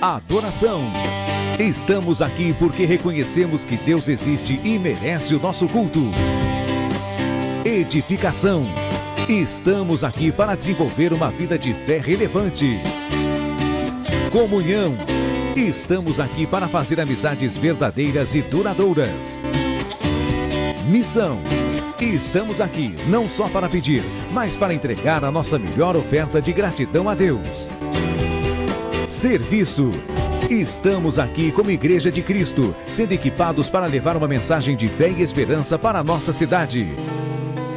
adoração. Estamos aqui porque reconhecemos que Deus existe e merece o nosso culto. Edificação. Estamos aqui para desenvolver uma vida de fé relevante. Comunhão. Estamos aqui para fazer amizades verdadeiras e duradouras. Missão. Estamos aqui não só para pedir, mas para entregar a nossa melhor oferta de gratidão a Deus. Serviço. Estamos aqui como Igreja de Cristo, sendo equipados para levar uma mensagem de fé e esperança para a nossa cidade.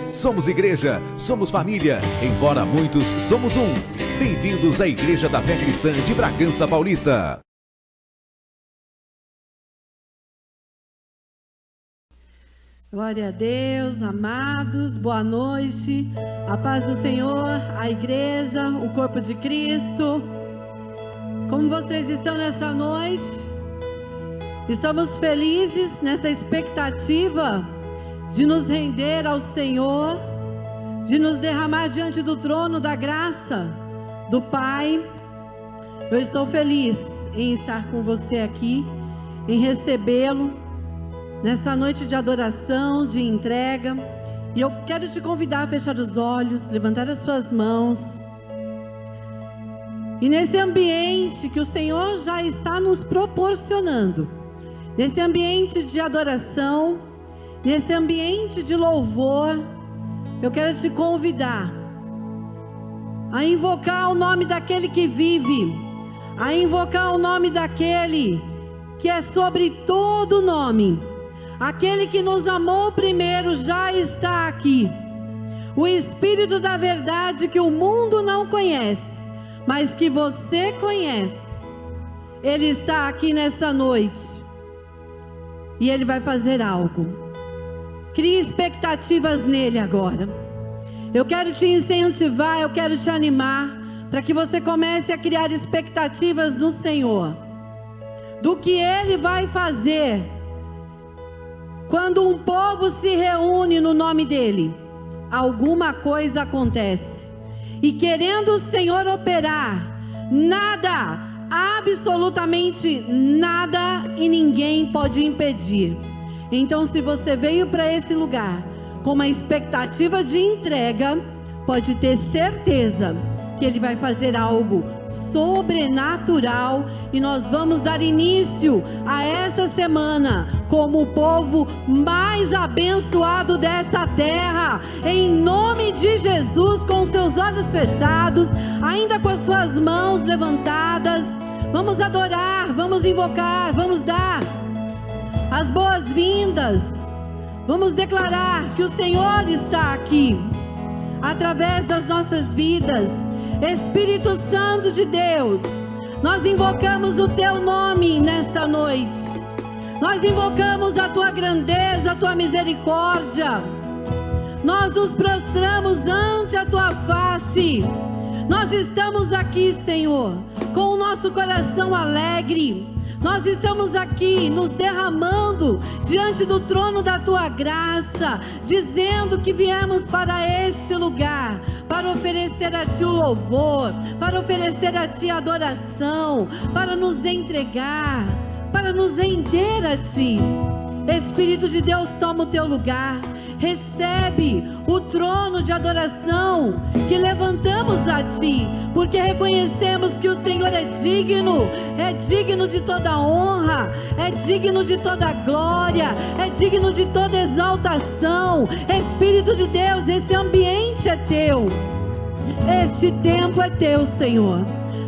Somos igreja, somos família, embora muitos somos um. Bem-vindos à Igreja da Fé Cristã de Bragança Paulista. Glória a Deus, amados, boa noite, a paz do Senhor, a igreja, o corpo de Cristo. Como vocês estão nessa noite? Estamos felizes nessa expectativa de nos render ao Senhor, de nos derramar diante do trono da graça do Pai. Eu estou feliz em estar com você aqui, em recebê-lo nessa noite de adoração, de entrega. E eu quero te convidar a fechar os olhos, levantar as suas mãos. E nesse ambiente que o Senhor já está nos proporcionando, nesse ambiente de adoração, nesse ambiente de louvor, eu quero te convidar a invocar o nome daquele que vive, a invocar o nome daquele que é sobre todo nome. Aquele que nos amou primeiro já está aqui. O Espírito da verdade que o mundo não conhece, mas que você conhece. Ele está aqui nessa noite. E Ele vai fazer algo. Crie expectativas nele agora. Eu quero te incentivar, eu quero te animar, para que você comece a criar expectativas no Senhor. Do que Ele vai fazer quando um povo se reúne no nome dEle. Alguma coisa acontece. E querendo o Senhor operar, nada, absolutamente nada e ninguém pode impedir. Então, se você veio para esse lugar com uma expectativa de entrega, pode ter certeza que Ele vai fazer algo sobrenatural. E nós vamos dar início a essa semana como o povo mais abençoado dessa terra, em nome de Jesus, com seus olhos fechados, ainda com as suas mãos levantadas. Vamos adorar, vamos invocar, vamos dar as boas-vindas, vamos declarar que o Senhor está aqui, através das nossas vidas. Espírito Santo de Deus, nós invocamos o Teu nome nesta noite. Nós invocamos a Tua grandeza, a Tua misericórdia. Nós nos prostramos ante a Tua face. Nós estamos aqui, Senhor, com o nosso coração alegre. Nós estamos aqui nos derramando diante do trono da Tua graça, dizendo que viemos para este lugar para oferecer a Ti o louvor, para oferecer a Ti a adoração, para nos entregar, para nos render a Ti. Espírito de Deus, toma o Teu lugar. Recebe o trono de adoração que levantamos a Ti, porque reconhecemos que o Senhor é digno de toda honra, é digno de toda glória, é digno de toda exaltação. Espírito de Deus, esse ambiente é Teu, este tempo é Teu, Senhor.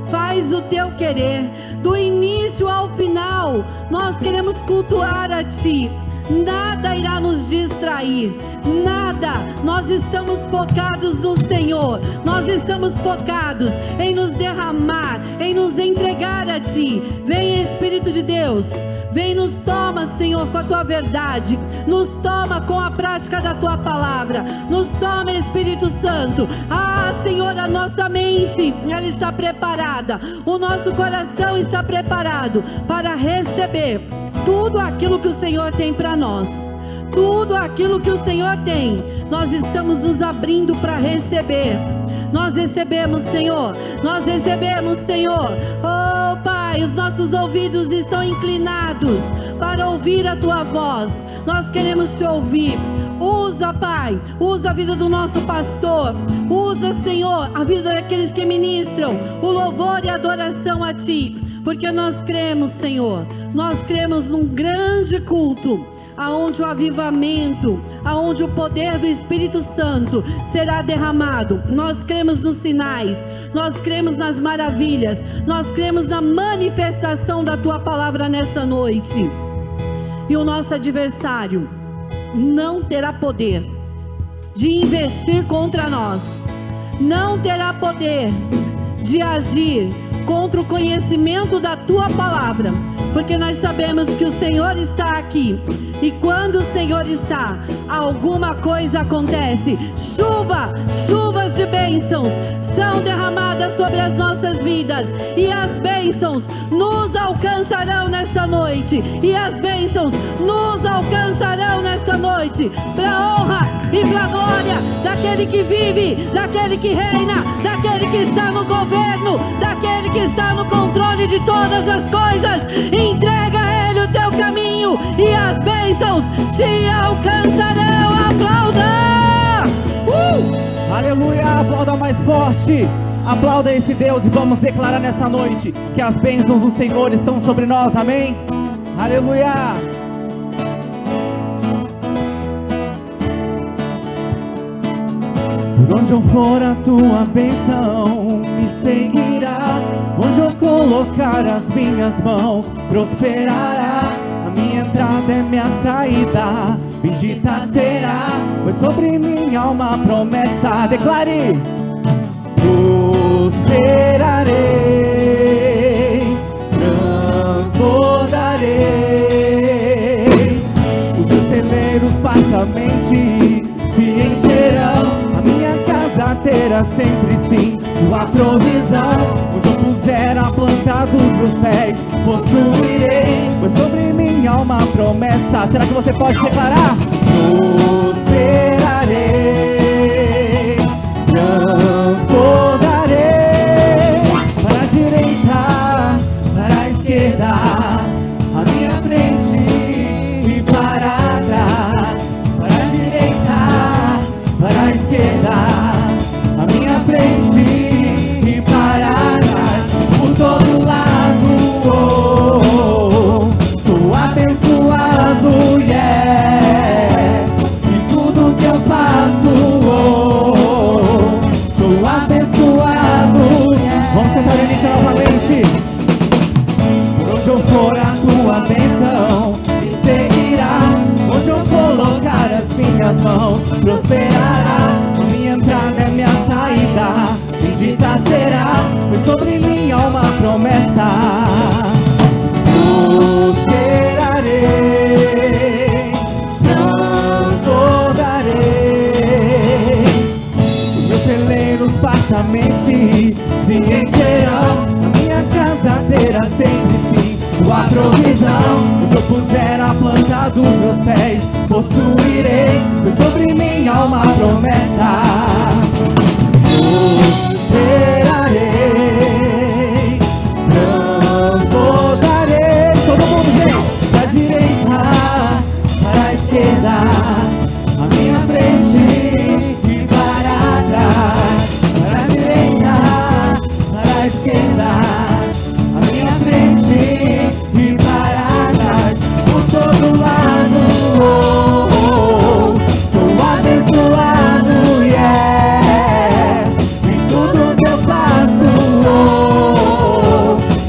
Faz o Teu querer, do início ao final. Nós queremos cultuar a Ti. Nada irá nos distrair, nada. Nós estamos focados no Senhor. Nós estamos focados em nos derramar, em nos entregar a Ti. Vem, Espírito de Deus, vem, nos toma, Senhor, com a Tua verdade. Nos toma com a prática da Tua palavra. Nos toma, Espírito Santo. Ah, Senhor, a nossa mente, ela está preparada. O nosso coração está preparado para receber tudo aquilo que o Senhor tem para nós. Tudo aquilo que o Senhor tem, nós estamos nos abrindo para receber. Nós recebemos, Senhor. Nós recebemos, Senhor. Oh, Pai. Pai, os nossos ouvidos estão inclinados para ouvir a Tua voz. Nós queremos Te ouvir. Usa, Pai, usa a vida do nosso pastor. Usa, Senhor, a vida daqueles que ministram o louvor e a adoração a Ti. Porque nós cremos, Senhor, nós cremos num grande culto, aonde o avivamento, aonde o poder do Espírito Santo será derramado. Nós cremos nos sinais, nós cremos nas maravilhas, nós cremos na manifestação da Tua palavra nessa noite. E o nosso adversário não terá poder de investir contra nós, não terá poder de agir contra o conhecimento da Tua palavra, porque nós sabemos que o Senhor está aqui, e quando o Senhor está, alguma coisa acontece. Chuvas de bênçãos são derramadas sobre as nossas vidas, e as bênçãos nos alcançarão nesta noite, e as bênçãos nos alcançarão nesta noite, para a honra e para a glória daquele que vive, daquele que reina, daquele que está no governo, daquele que está no controle de todas as coisas. Entrega a Ele o teu caminho, e as bênçãos te alcançarão. Aplauda! Aleluia, aplauda mais forte. Aplauda esse Deus e vamos declarar nessa noite que as bênçãos do Senhor estão sobre nós, amém? Aleluia. Por onde eu for a tua bênção me seguirá, onde eu colocar as minhas mãos prosperará. A minha entrada é minha saída, bendita será, pois sobre minha alma promessa. Declare: prosperarei, transbordarei, os meus celeiros partamente se encherão, a minha casa terá sempre sim tua provisão. Onde eu puser a planta dos meus pés, possuirei, pois sobre minha alma promessa. Será que você pode declarar? Prosperarei, transbordarei, para a direita, para a esquerda, a minha frente e para trás, para a direita, para a esquerda, a minha frente e para trás, por todo lado. Sou abençoado, yeah, e tudo que eu faço, sou abençoado, yeah. Vamos sentar no início novamente. Por onde eu for a tua bênção me seguirá, onde eu colocar as minhas mãos prosperará. A minha entrada é minha saída, bendita será, pois sobre minha alma promessa. Prosperarei, transbordarei, os meus celeiros partamente se encherão, a minha casa terá sempre sim tua provisão. Onde eu puser a planta dos meus pés, possuirei, pois sobre minha alma promessa. Prosperarei, transbordarei, todo mundo vem, da direita para a esquerda, a minha frente e para trás, para a direita, para a esquerda, a minha frente e para trás, por todo lado. Sou abençoado, yeah, em tudo que eu faço,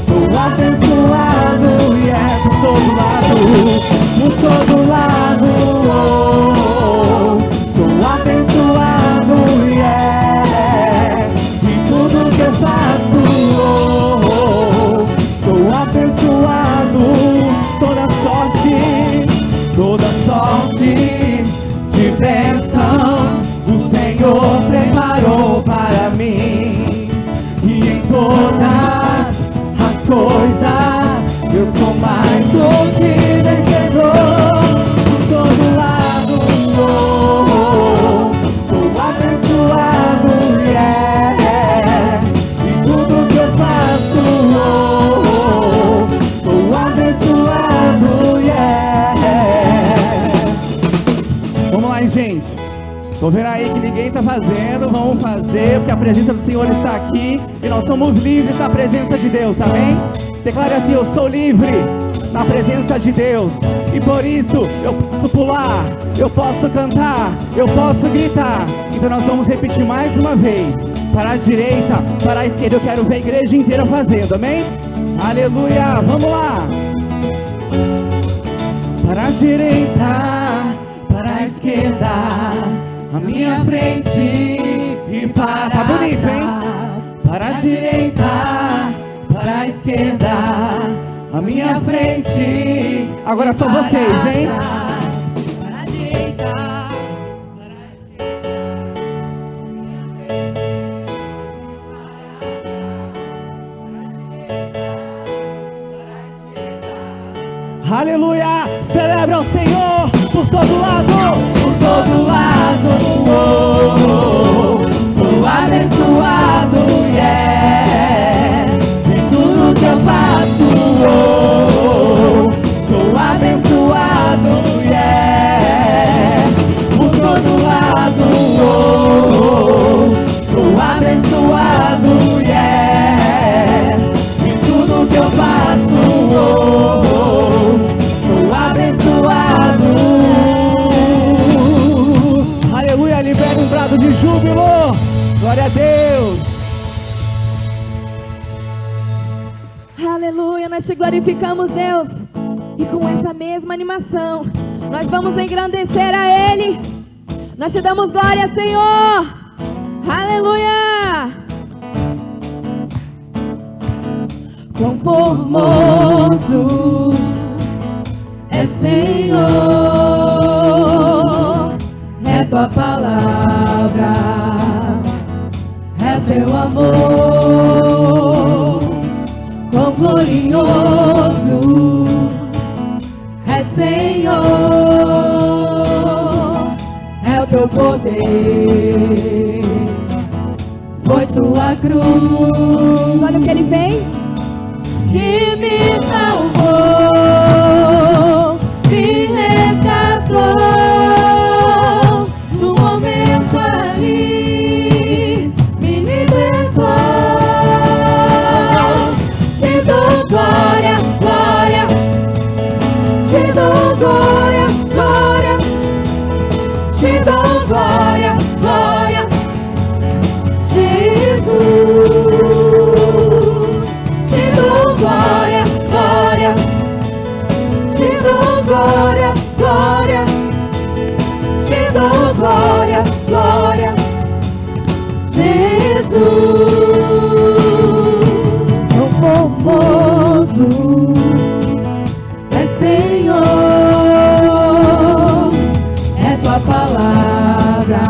sou abençoado, yeah, por todo lado, por todo lado. mais, gente? Tô vendo aí que ninguém tá fazendo, vamos fazer, porque a presença do Senhor está aqui e nós somos livres na presença de Deus, amém? Declare assim: eu sou livre na presença de Deus, e por isso eu posso pular, eu posso cantar, eu posso gritar. Então nós vamos repetir mais uma vez, para a direita, para a esquerda. Eu quero ver a igreja inteira fazendo, amém? Aleluia, vamos lá. Para a direita, para a esquerda, a minha frente e para tá bonito, hein? Para a direita, para a esquerda, a minha frente. Agora só vocês, hein? Para a direita, Para a esquerda, minha frente e para a aleluia! Celebra o Senhor por todo lado, por todo lado. Sou abençoado, yeah. Em tudo que eu faço, sou abençoado, yeah. Por todo lado, sou abençoado, yeah. Em tudo que eu faço, sou abençoado. Aleluia, libera um brado de júbilo. Glória a Deus. Aleluia, nós te glorificamos, Deus. E com essa mesma animação, nós vamos engrandecer a Ele. Nós te damos glória, Senhor. Aleluia. Quão formoso é, Senhor, é tua palavra, é teu amor. Quão glorioso é, Senhor, é o teu poder. Foi sua cruz, olha o que Ele fez, que me salvou, me resgatou, no momento ali, me libertou. Te dou glória, glória, te dou glória, glória, te dou glória, glória, Jesus. Te dou glória, glória, te dou glória, glória, te dou glória, glória, Jesus. Tão formoso é, Senhor, é tua palavra,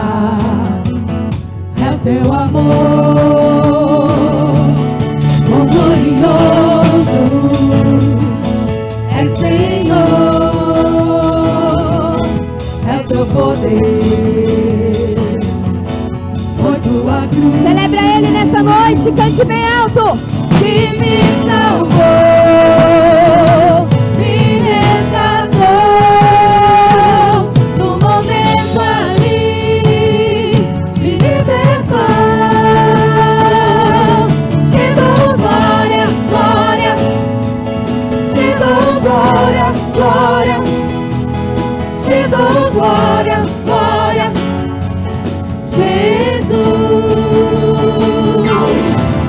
é o teu amor. Quão glorioso é, Senhor, é o teu poder. Foi tua cruz. Celebra Ele nesta noite, cante bem alto. Que me salvou, me resgatou, no momento ali, me libertou. Te dou glória, glória, te dou glória, glória, te dou glória, glória, Jesus.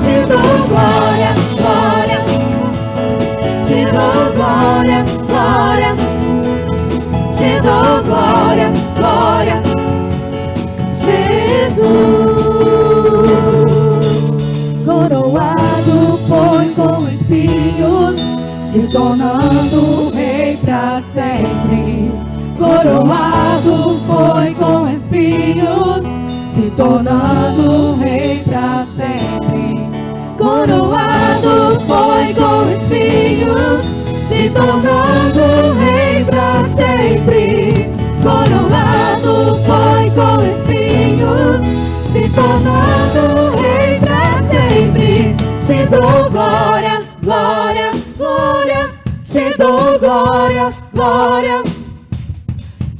Te dou glória, glória, te dou glória, glória, te dou glória, glória, Jesus. Coroado foi com espinhos, se tornando rei pra sempre. Coroado foi com espinhos, se tornando rei pra sempre. Coroado foi com espinhos, se tornando rei pra sempre. Coroado foi com espinhos, se tornando rei pra sempre. Te dou glória, glória, glória, te dou glória, glória,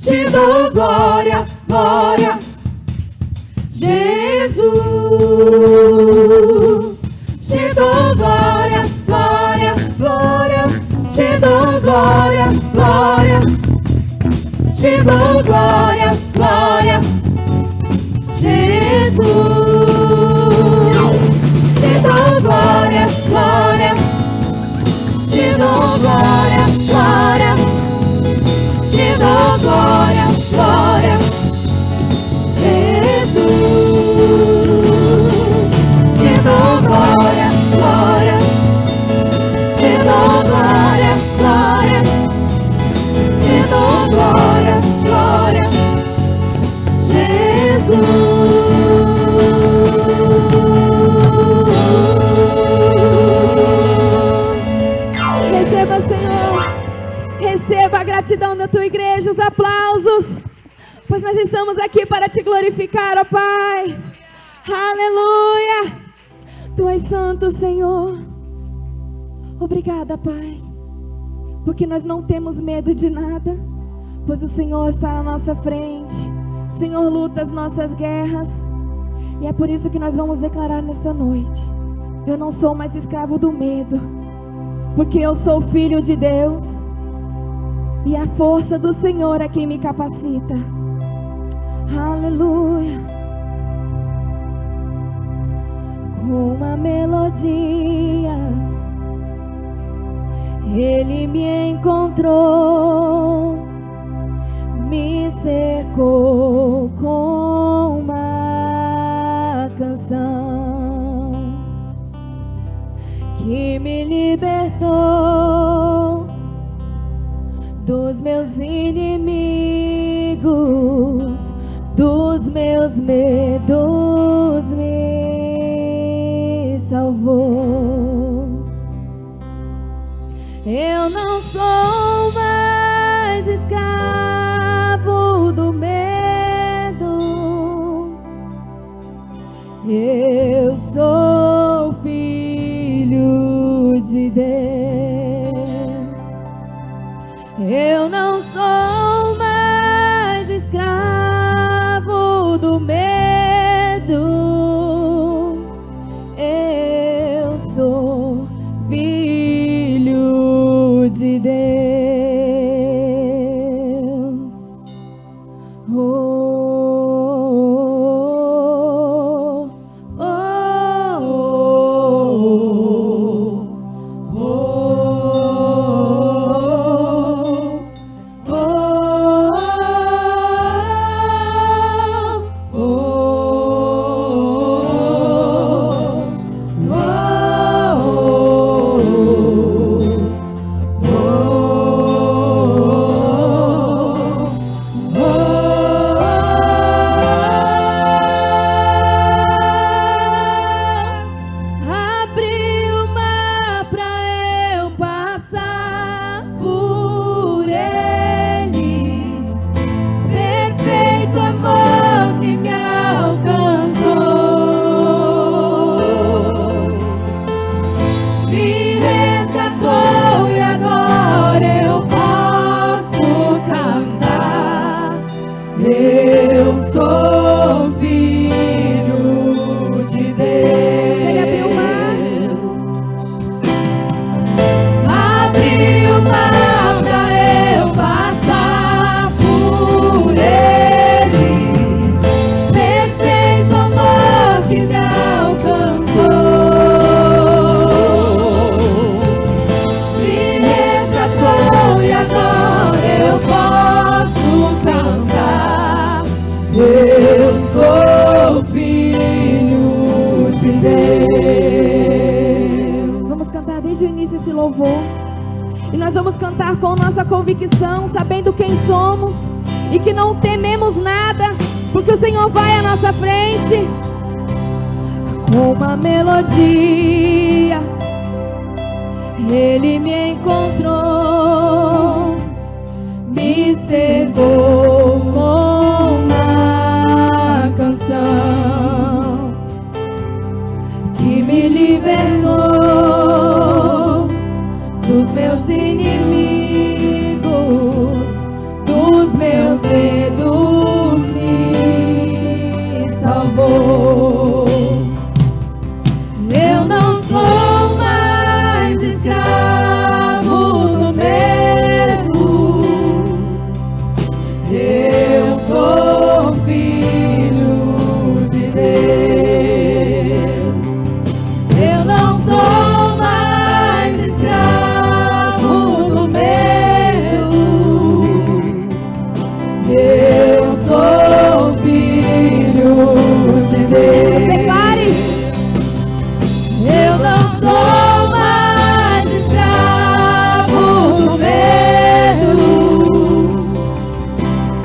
te dou glória, glória. Jesus, te dou glória, glória, glória. Te dou glória, glória. Te dou glória, glória. Jesus, te dou glória, glória. Te dou glória, glória. Te dou glória, glória. Jesus, te dou glória, glória. Te dou glória, glória. Te dou glória, glória. Jesus. Receba, Senhor. Receba a gratidão da tua igreja, os aplausos, pois nós estamos aqui para te glorificar, ó Pai. Aleluia. Tu és santo, Senhor. Obrigada, Pai, porque nós não temos medo de nada, pois o Senhor está na nossa frente. O Senhor luta as nossas guerras. E é por isso que nós vamos declarar nesta noite: eu não sou mais escravo do medo, porque eu sou filho de Deus, e a força do Senhor é quem me capacita. Aleluia. Com uma melodia Ele me encontrou, me cercou com uma canção que me libertou dos meus inimigos, dos meus medos, me salvou. Eu não sou mais escravo do medo, eu sou filho de Deus. Eu não sou mais escravo do medo, eu sou filho de Deus. E nós vamos cantar com nossa convicção, sabendo quem somos e que não tememos nada, porque o Senhor vai à nossa frente. Com uma melodia Ele me encontrou, me cercou com uma canção que me libertou dos meus inimigos, dos meus de Deus. Declare: eu não sou mais escravo do medo,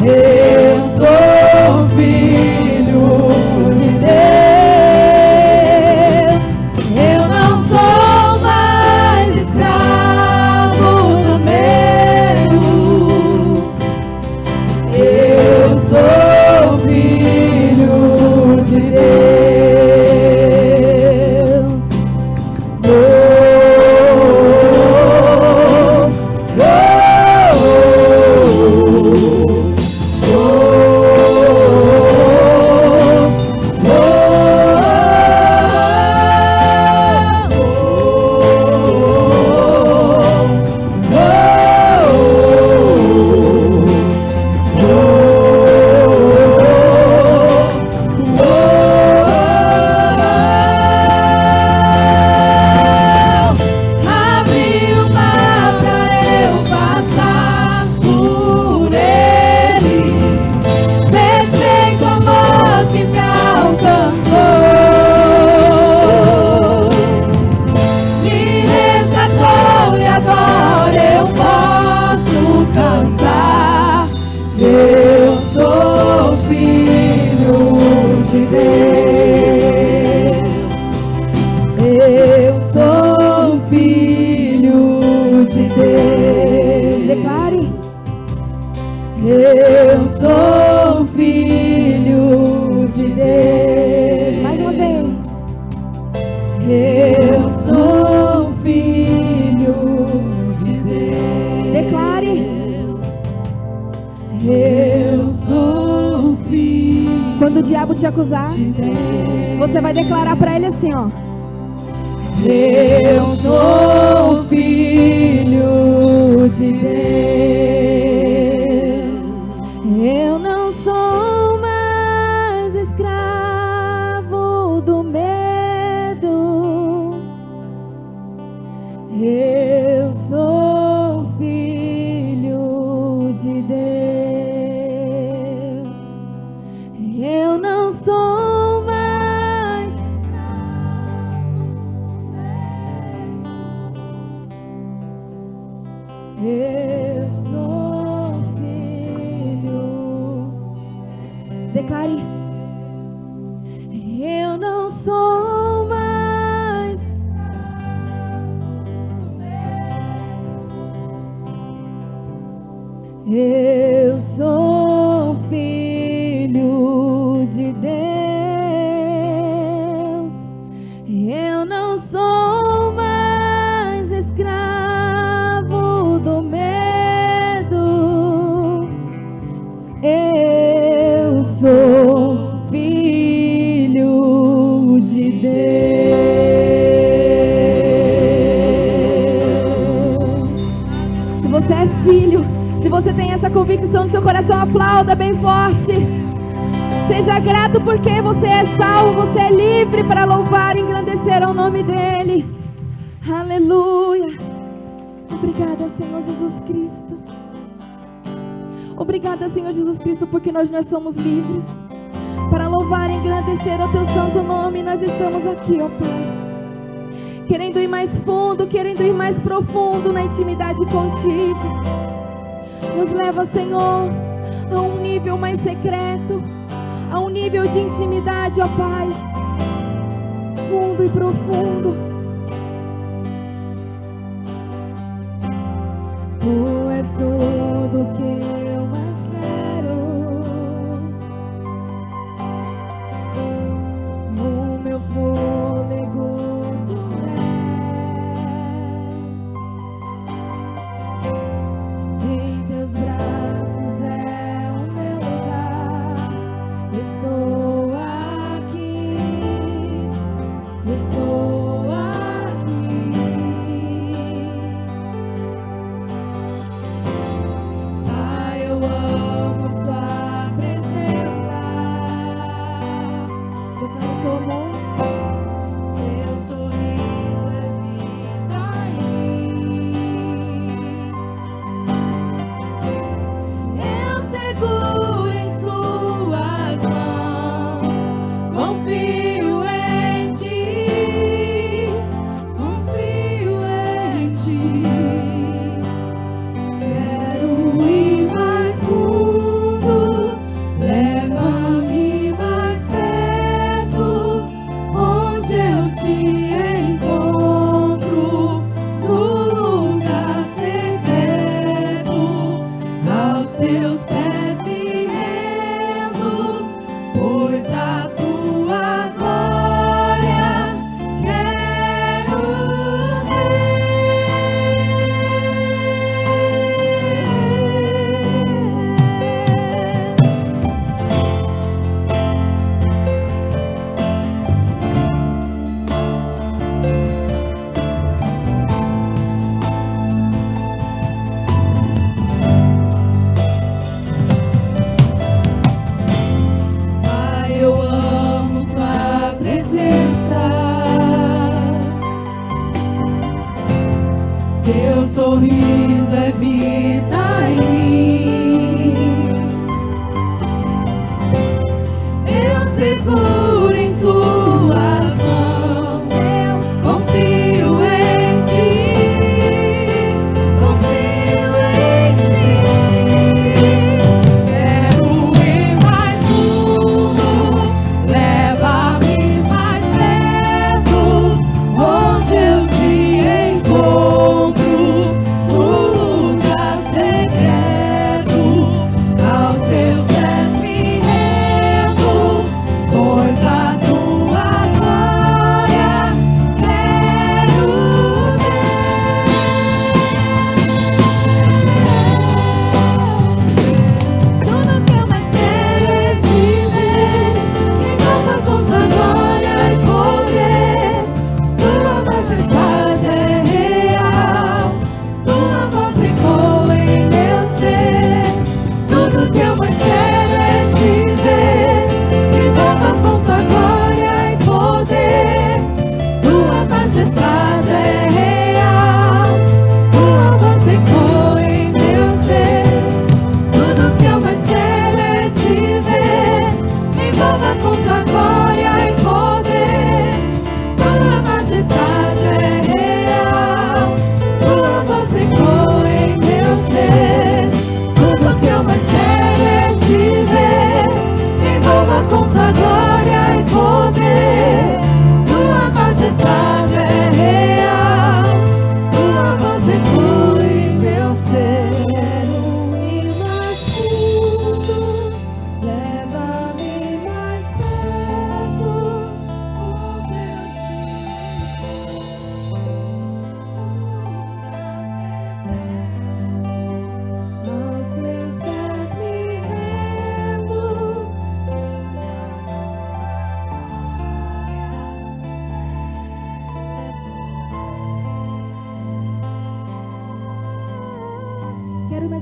eu sou filho de Deus. Eu não sou mais escravo do medo, eu sou filho de Deus. Oh, oh, oh, abre o mar pra eu passar por ele. Perfeito amor que me alcançou, me resgatou e agora eu posso cantar. Eu sou filho de Deus. Eu sou filho de Deus. Declare: eu sou filho de Deus. Mais uma vez. Eu sou filho de Deus. Declare: eu sou filho. Quando o diabo te acusar, você vai declarar para ele assim, ó: eu sou filho de Deus. Eu não sou mais escravo do medo, eu sou filho de Deus. Eu não sou mais eu sou filho. Declare: eu não sou mais eu sou filho de Deus. Eu não sou mais escravo do medo, eu sou filho de Deus. Se você é filho, se você tem essa convicção no seu coração, aplauda bem forte. Seja grato porque você é salvo, você é livre para louvar e engrandecer ao nome dEle. Aleluia. Obrigada, Senhor Jesus Cristo. Obrigada, Senhor Jesus Cristo, porque nós somos livres para louvar e engrandecer ao Teu santo nome. Nós estamos aqui, ó Pai, querendo ir mais fundo, querendo ir mais profundo na intimidade contigo. Nos leva, Senhor, a um nível mais secreto, a um nível de intimidade, ó Pai, fundo e profundo. Tu és tudo que eu mais quero, o meu fôlego tu és, em teus braços é o meu lugar. Estou aqui, estou aqui. Pai,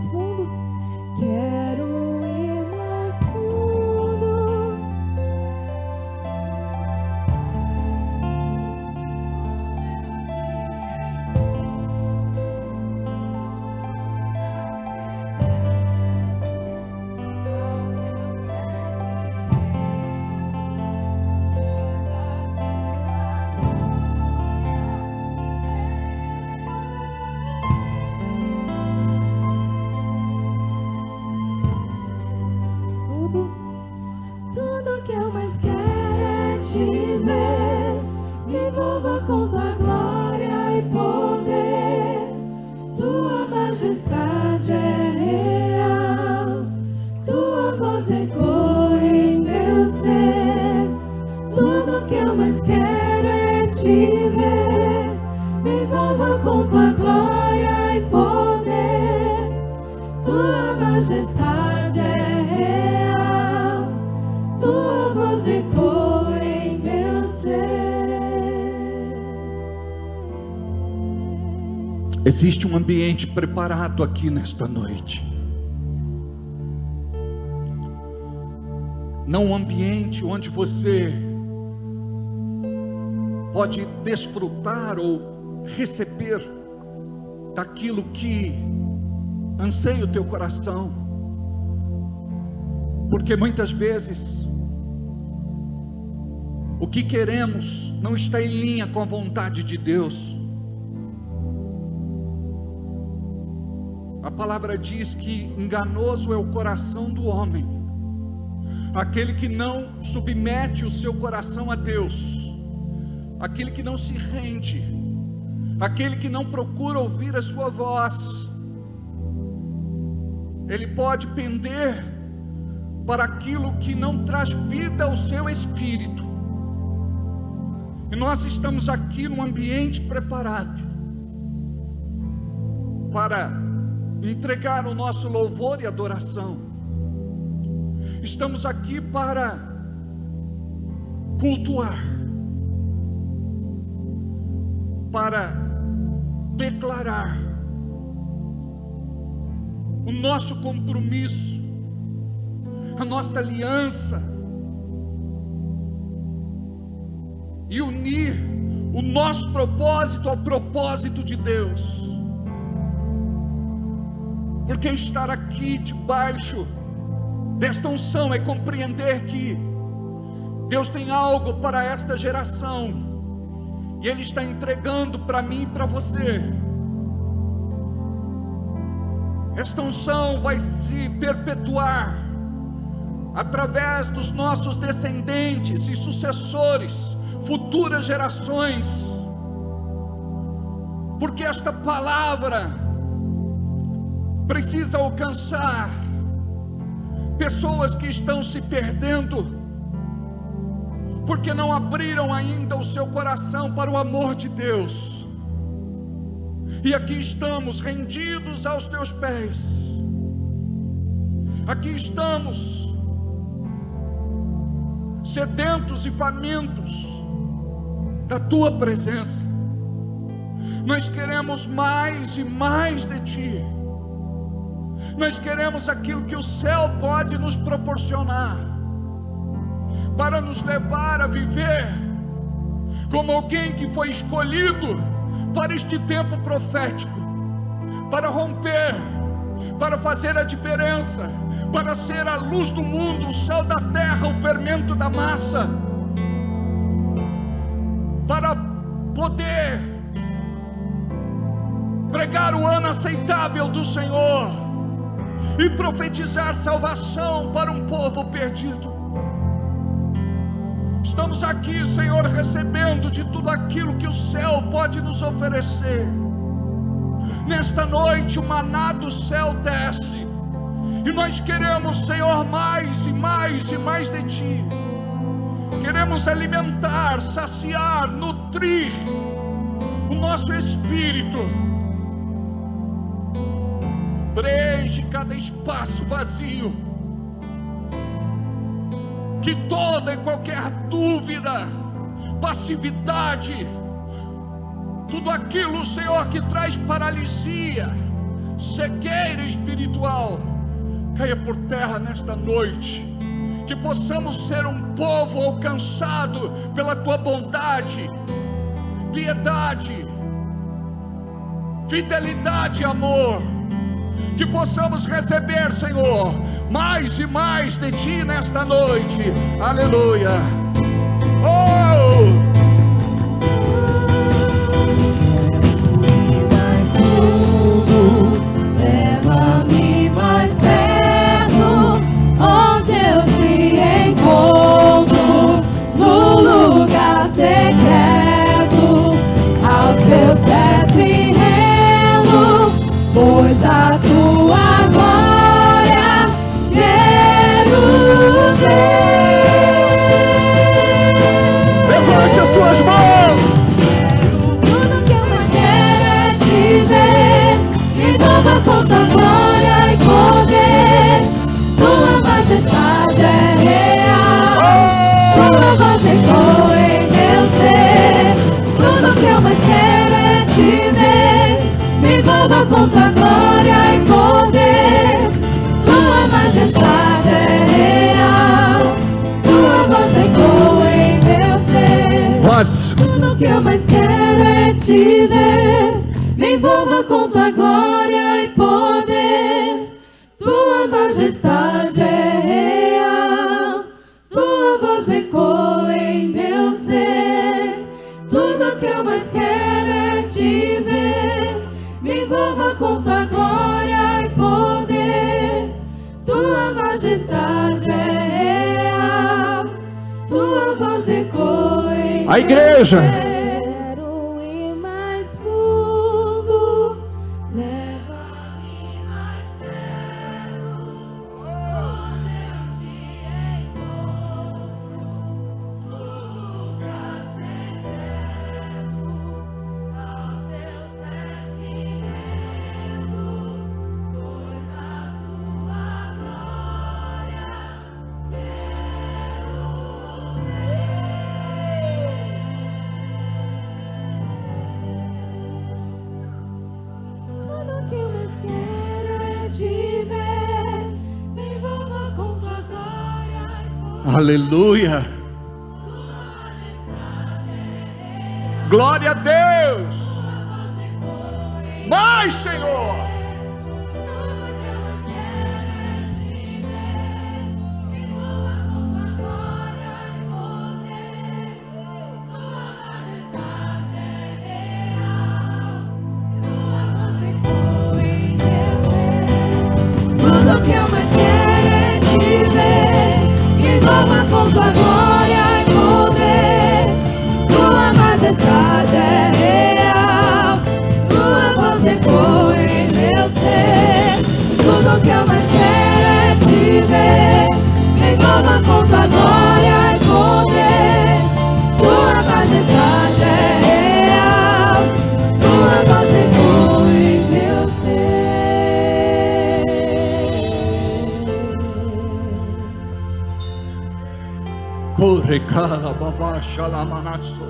mais fundo. Quero ir mais fundo. Tudo que eu mais quero é te ver. Me envolva com tua glória e poder. Tua majestade é real. Tua voz ecoa em meu ser. Tudo que eu mais quero é te ver. Me envolva com tua glória e poder. Tua majestade é real. Tua voz ecoa em meu ser. Existe um ambiente preparado aqui nesta noite. Não um ambiente onde você pode desfrutar ou receber daquilo que anseia o teu coração, porque muitas vezes o que queremos não está em linha com a vontade de Deus. A palavra diz que enganoso é o coração do homem, aquele que não submete o seu coração a Deus, aquele que não se rende, aquele que não procura ouvir a sua voz. Ele pode pender para aquilo que não traz vida ao seu espírito. E nós estamos aqui num ambiente preparado para entregar o nosso louvor e adoração. Estamos aqui para cultuar, para declarar o nosso compromisso, a nossa aliança, e unir o nosso propósito ao propósito de Deus. Porque estar aqui debaixo desta unção é compreender que Deus tem algo para esta geração, e Ele está entregando para mim e para você. Esta unção vai se perpetuar através dos nossos descendentes e sucessores, futuras gerações, porque esta palavra precisa alcançar pessoas que estão se perdendo, porque não abriram ainda o seu coração para o amor de Deus. E aqui estamos rendidos aos teus pés, aqui estamos sedentos e famintos da tua presença. Nós queremos mais e mais de ti. Nós queremos aquilo que o céu pode nos proporcionar, para nos levar a viver como alguém que foi escolhido para este tempo profético, para romper, para fazer a diferença, para ser a luz do mundo, o sal da terra, o fermento da massa, para poder pregar o ano aceitável do Senhor e profetizar salvação para um povo perdido. Estamos aqui, Senhor, recebendo de tudo aquilo que o céu pode nos oferecer. Nesta noite o maná do céu desce, e nós queremos, Senhor, mais e mais e mais de Ti. Queremos alimentar, saciar, nutrir o nosso espírito. Preenche cada espaço vazio, que toda e qualquer dúvida, passividade, tudo aquilo, Senhor, que traz paralisia, cegueira espiritual caia por terra nesta noite, que possamos ser um povo alcançado pela tua bondade, piedade, fidelidade e amor, que possamos receber, Senhor, mais e mais de ti nesta noite. Aleluia. Oh! Leva-me mais perto, onde eu te encontro, no lugar secreto, aos teus pés me rendo, pois a tua glória quero ver. Levante as tuas mãos. Tudo que eu mais quero é te ver, envolva com tua glória e poder. Tua majestade é real, tua voz ecoa em meu ser. Tudo que eu mais quero é te ver, me envolva com tua glória e poder. Tua majestade é real, tua voz ecoa em meu ser. Voz. Tudo que eu mais quero é te ver, me envolva com tua glória e poder. Tua majestade é real, tua voz ecoa em meu ser. Tudo que eu mais quero é te ver, me envolva com tua glória e poder. Tua majestade é real, tua voz ecoa em A igreja. Quero ir mais fundo, leva-me mais perto, onde eu te encontro, no lugar secreto, aos teus pés me rendo, pois a tua glória Tudo que eu mais quero é te ver, me envolva com tua glória e poder. Aleluia. Glória a Deus. Mais, Senhor. Tudo que eu mais quero é te ver, me envolva com tua glória e poder. Tua majestade é real, tua voz ecoa em meu ser. Tudo que eu mais quero é te ver, me envolva com tua glória e poder. Tua majestade é real, tua voz ecoa em meu ser. Tudo que eu mais quero é te ver, me envolva com tua glória e poder. Tua majestade é real, tua voz ecoa em meu ser. Corre cala babá xalamanaço.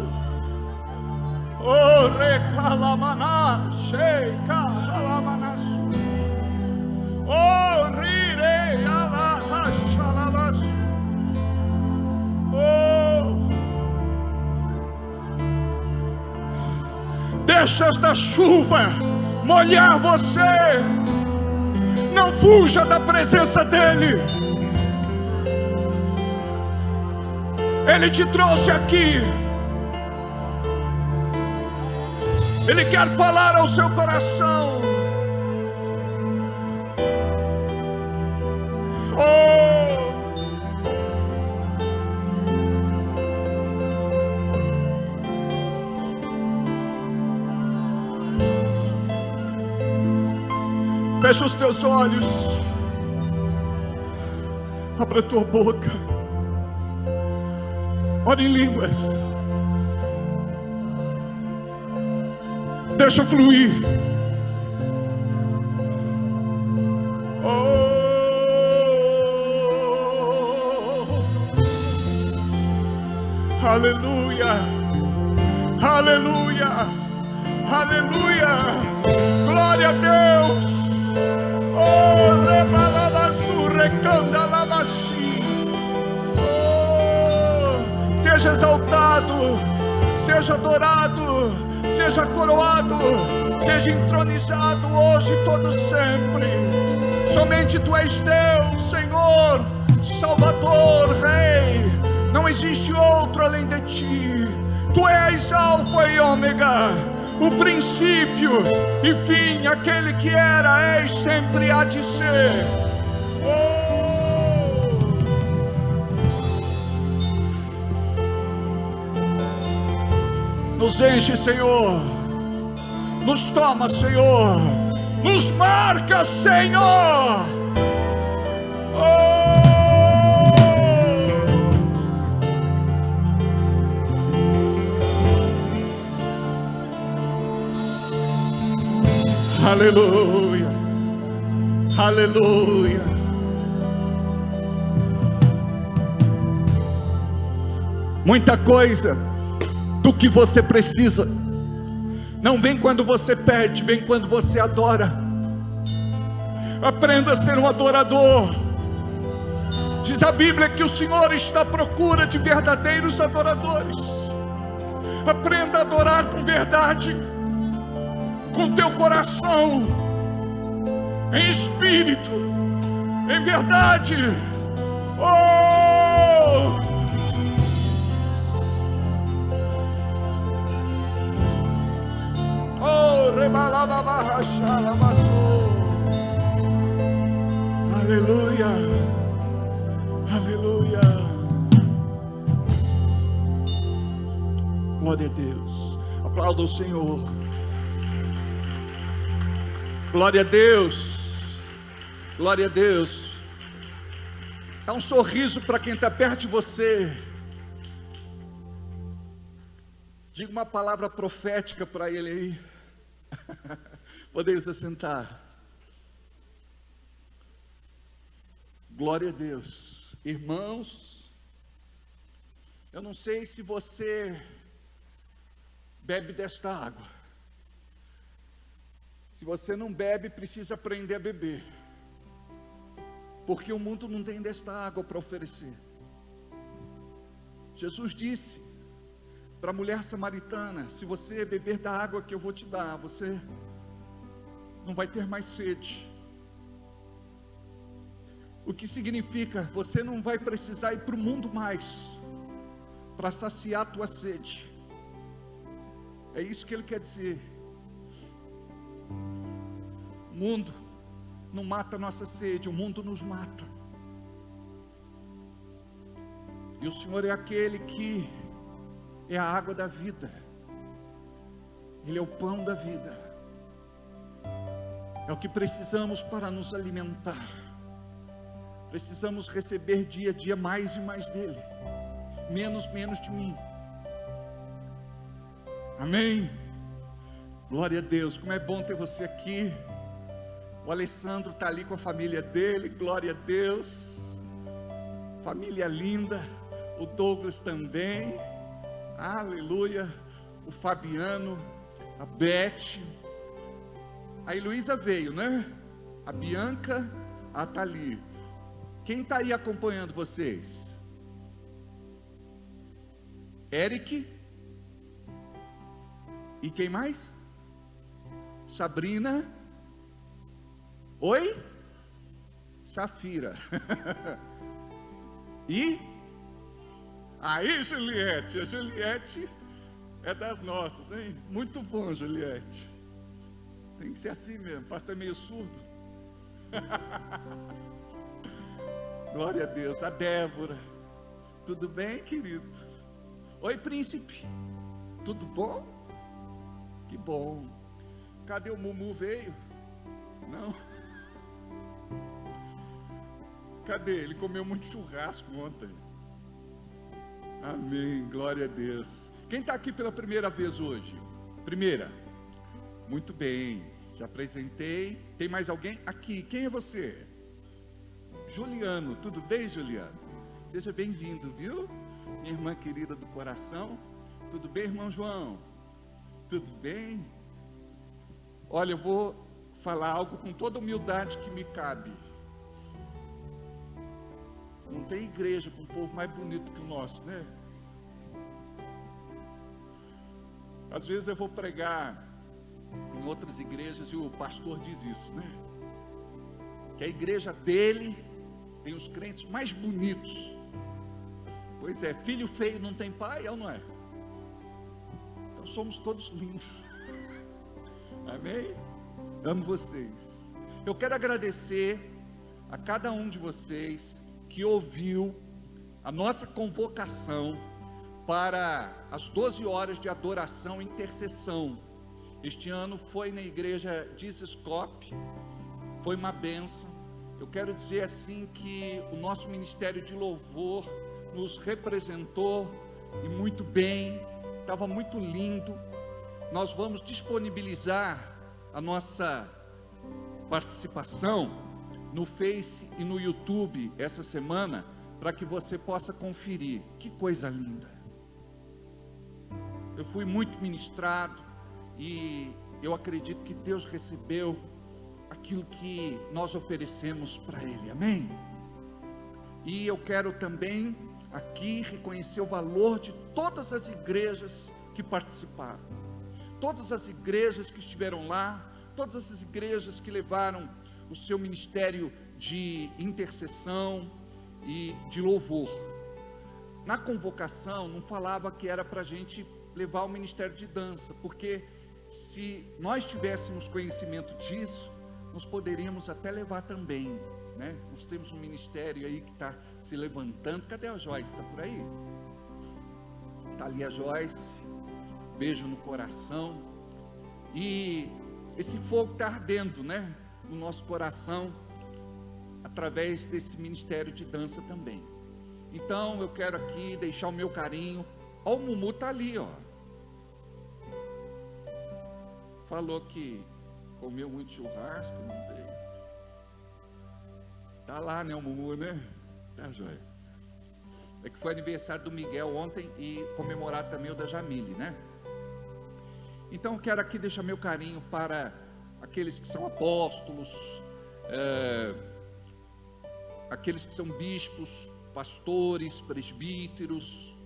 Corre calamana, shei calamanaço. Oh, rire ala xalamaço. Oh, deixa esta chuva molhar você. Não fuja da presença dele. Ele te trouxe aqui. Ele quer falar ao seu coração. Oh! Fecha os teus olhos. Abra a tua boca. Ore em línguas. Deixa fluir. Oh. Aleluia. Aleluia. Aleluia. Glória a Deus. Oh, rebalabassu, recandalabassi. Oh, seja exaltado, seja adorado, seja coroado, seja entronizado hoje e todo sempre. Somente Tu és Deus, Senhor, Salvador, Rei. Não existe outro além de Ti. Tu és Alfa e Ômega, o princípio e fim, aquele que era, és, sempre há de ser. Nos enche, Senhor. Nos toma, Senhor. Nos marca, Senhor. Aleluia, aleluia. Muita coisa do que você precisa não vem quando você pede, vem quando você adora. Aprenda a ser um adorador. Diz a Bíblia que o Senhor está à procura de verdadeiros adoradores. Aprenda a adorar com verdade, com teu coração, em espírito, em verdade. Oh! Oh, rebalababachalabaçu. Aleluia, aleluia. Glória a Deus. Aplauda o Senhor. Glória a Deus, glória a Deus. Dá um sorriso para quem está perto de você. Diga uma palavra profética para ele aí. Podemos assentar. Glória a Deus. Irmãos, eu não sei se você bebe desta água. Se você não bebe, precisa aprender a beber, porque o mundo não tem desta água para oferecer. Jesus disse para a mulher samaritana: se você beber da água que eu vou te dar, você não vai ter mais sede. O que significa, você não vai precisar ir para o mundo mais para saciar a tua sede. É isso que ele quer dizer. O mundo não mata a nossa sede, o mundo nos mata. E o Senhor é aquele que é a água da vida. Ele é o pão da vida. É o que precisamos para nos alimentar. Precisamos receber dia a dia mais e mais dele. Menos de mim. Amém? Glória a Deus. Como é bom ter você aqui. O Alessandro está ali com a família dele. Glória a Deus. Família linda. O Douglas também. Aleluia. O Fabiano. A Beth. A Heloísa veio, né? A Bianca. A Thalie. Quem está aí acompanhando vocês? Eric. E quem mais? Sabrina. Oi? Safira. E? Aí, Juliette. A Juliette é das nossas, hein? Muito bom, Juliette. Tem que ser assim mesmo. Pastor é meio surdo. Glória a Deus. A Débora. Tudo bem, querido? Oi, príncipe. Tudo bom? Que bom. Cadê o Mumu? Veio? Não? Cadê? Ele comeu muito churrasco ontem. Amém, glória a Deus. Quem está aqui pela primeira vez hoje? Primeira. Muito bem, já apresentei. Tem mais alguém? Aqui, quem é você? Juliano, tudo bem, Juliano? Seja bem-vindo, viu? Minha irmã querida do coração. Tudo bem, irmão João? Tudo bem? Olha, eu vou falar algo com toda a humildade que me cabe. Não tem igreja com um povo mais bonito que o nosso, né? Às vezes eu vou pregar em outras igrejas e o pastor diz isso, né? Que a igreja dele tem os crentes mais bonitos. Pois é, filho feio não tem pai, é ou não é? Então somos todos lindos. Amém? Amo vocês. Eu quero agradecer a cada um de vocês que ouviu a nossa convocação para as 12 horas de adoração e intercessão. Este ano foi na igreja Jesus Cop, foi uma bênção. Eu quero dizer assim que o nosso ministério de louvor nos representou e muito bem, estava muito lindo. Nós vamos disponibilizar a nossa participação no Face e no YouTube essa semana, para que você possa conferir. Que coisa linda! Eu fui muito ministrado e eu acredito que Deus recebeu aquilo que nós oferecemos para Ele, amém? E eu quero também aqui reconhecer o valor de todas as igrejas que participaram, todas as igrejas que estiveram lá, todas as igrejas que levaram o seu ministério de intercessão e de louvor. Na convocação não falava que era para a gente levar o ministério de dança, porque se nós tivéssemos conhecimento disso, nós poderíamos até levar também, né? Nós temos um ministério aí que está se levantando. Cadê a Joyce? Está por aí? Está ali a Joyce. Beijo no coração. E esse fogo está ardendo, né? No nosso coração, através desse ministério de dança também. Então eu quero aqui deixar o meu carinho. Ó, o Mumu está ali, ó. Falou que comeu muito churrasco, não veio. Tá lá, né, o Mumu, né? Tá joia. É que foi aniversário do Miguel ontem e comemorar também o da Jamile, né? Então eu quero aqui deixar meu carinho para aqueles que são apóstolos, aqueles que são bispos, pastores, presbíteros,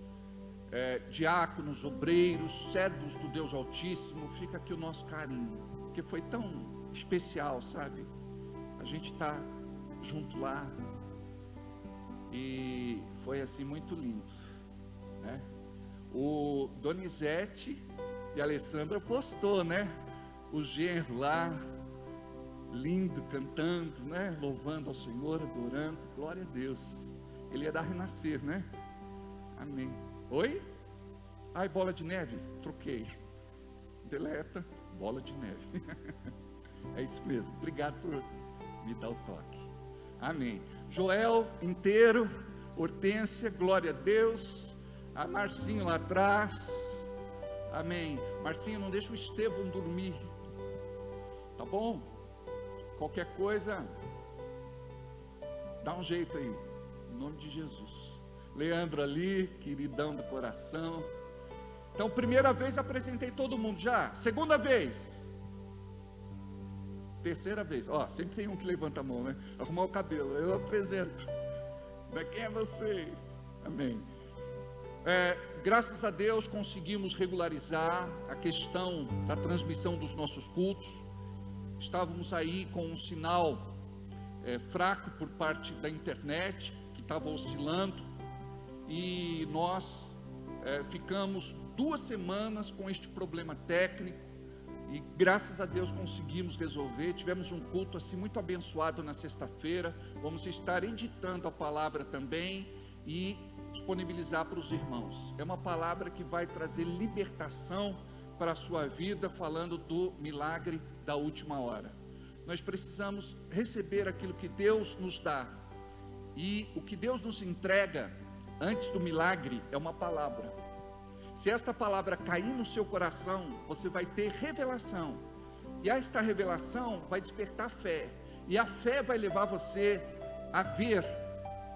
diáconos, obreiros, servos do Deus Altíssimo. Fica aqui o nosso carinho, porque foi tão especial, sabe? A gente está junto lá e foi assim muito lindo, né? O Donizete e a Alessandra postou, né? O genro lá, lindo, cantando, né? Louvando ao Senhor, adorando, glória a Deus. Ele ia dar renascer, né? Amém. Oi? Ai, bola de neve, troquei. Deleta, bola de neve. É isso mesmo, obrigado por me dar o toque. Amém. Joel inteiro, Hortência, glória a Deus. A Marcinho lá atrás. Amém. Marcinho, não deixa o Estevão dormir, tá bom? Qualquer coisa, dá um jeito aí, em nome de Jesus. Leandro ali, queridão do coração. Então, primeira vez apresentei todo mundo já. Segunda vez. Terceira vez. Ó, sempre tem um que levanta a mão, né? Arrumar o cabelo, eu apresento. Quem é você? Amém. Graças a Deus conseguimos regularizar a questão da transmissão dos nossos cultos. Estávamos aí com um sinal fraco por parte da internet, que estava oscilando, e nós ficamos 2 semanas com este problema técnico, e graças a Deus conseguimos resolver. Tivemos um culto assim muito abençoado na sexta-feira. Vamos estar editando a palavra também e disponibilizar para os irmãos. É uma palavra que vai trazer libertação para a sua vida, falando do milagre da última hora. Nós precisamos receber aquilo que Deus nos dá, e o que Deus nos entrega antes do milagre é uma palavra. Se esta palavra cair no seu coração, você vai ter revelação, e esta revelação vai despertar fé, e a fé vai levar você a ver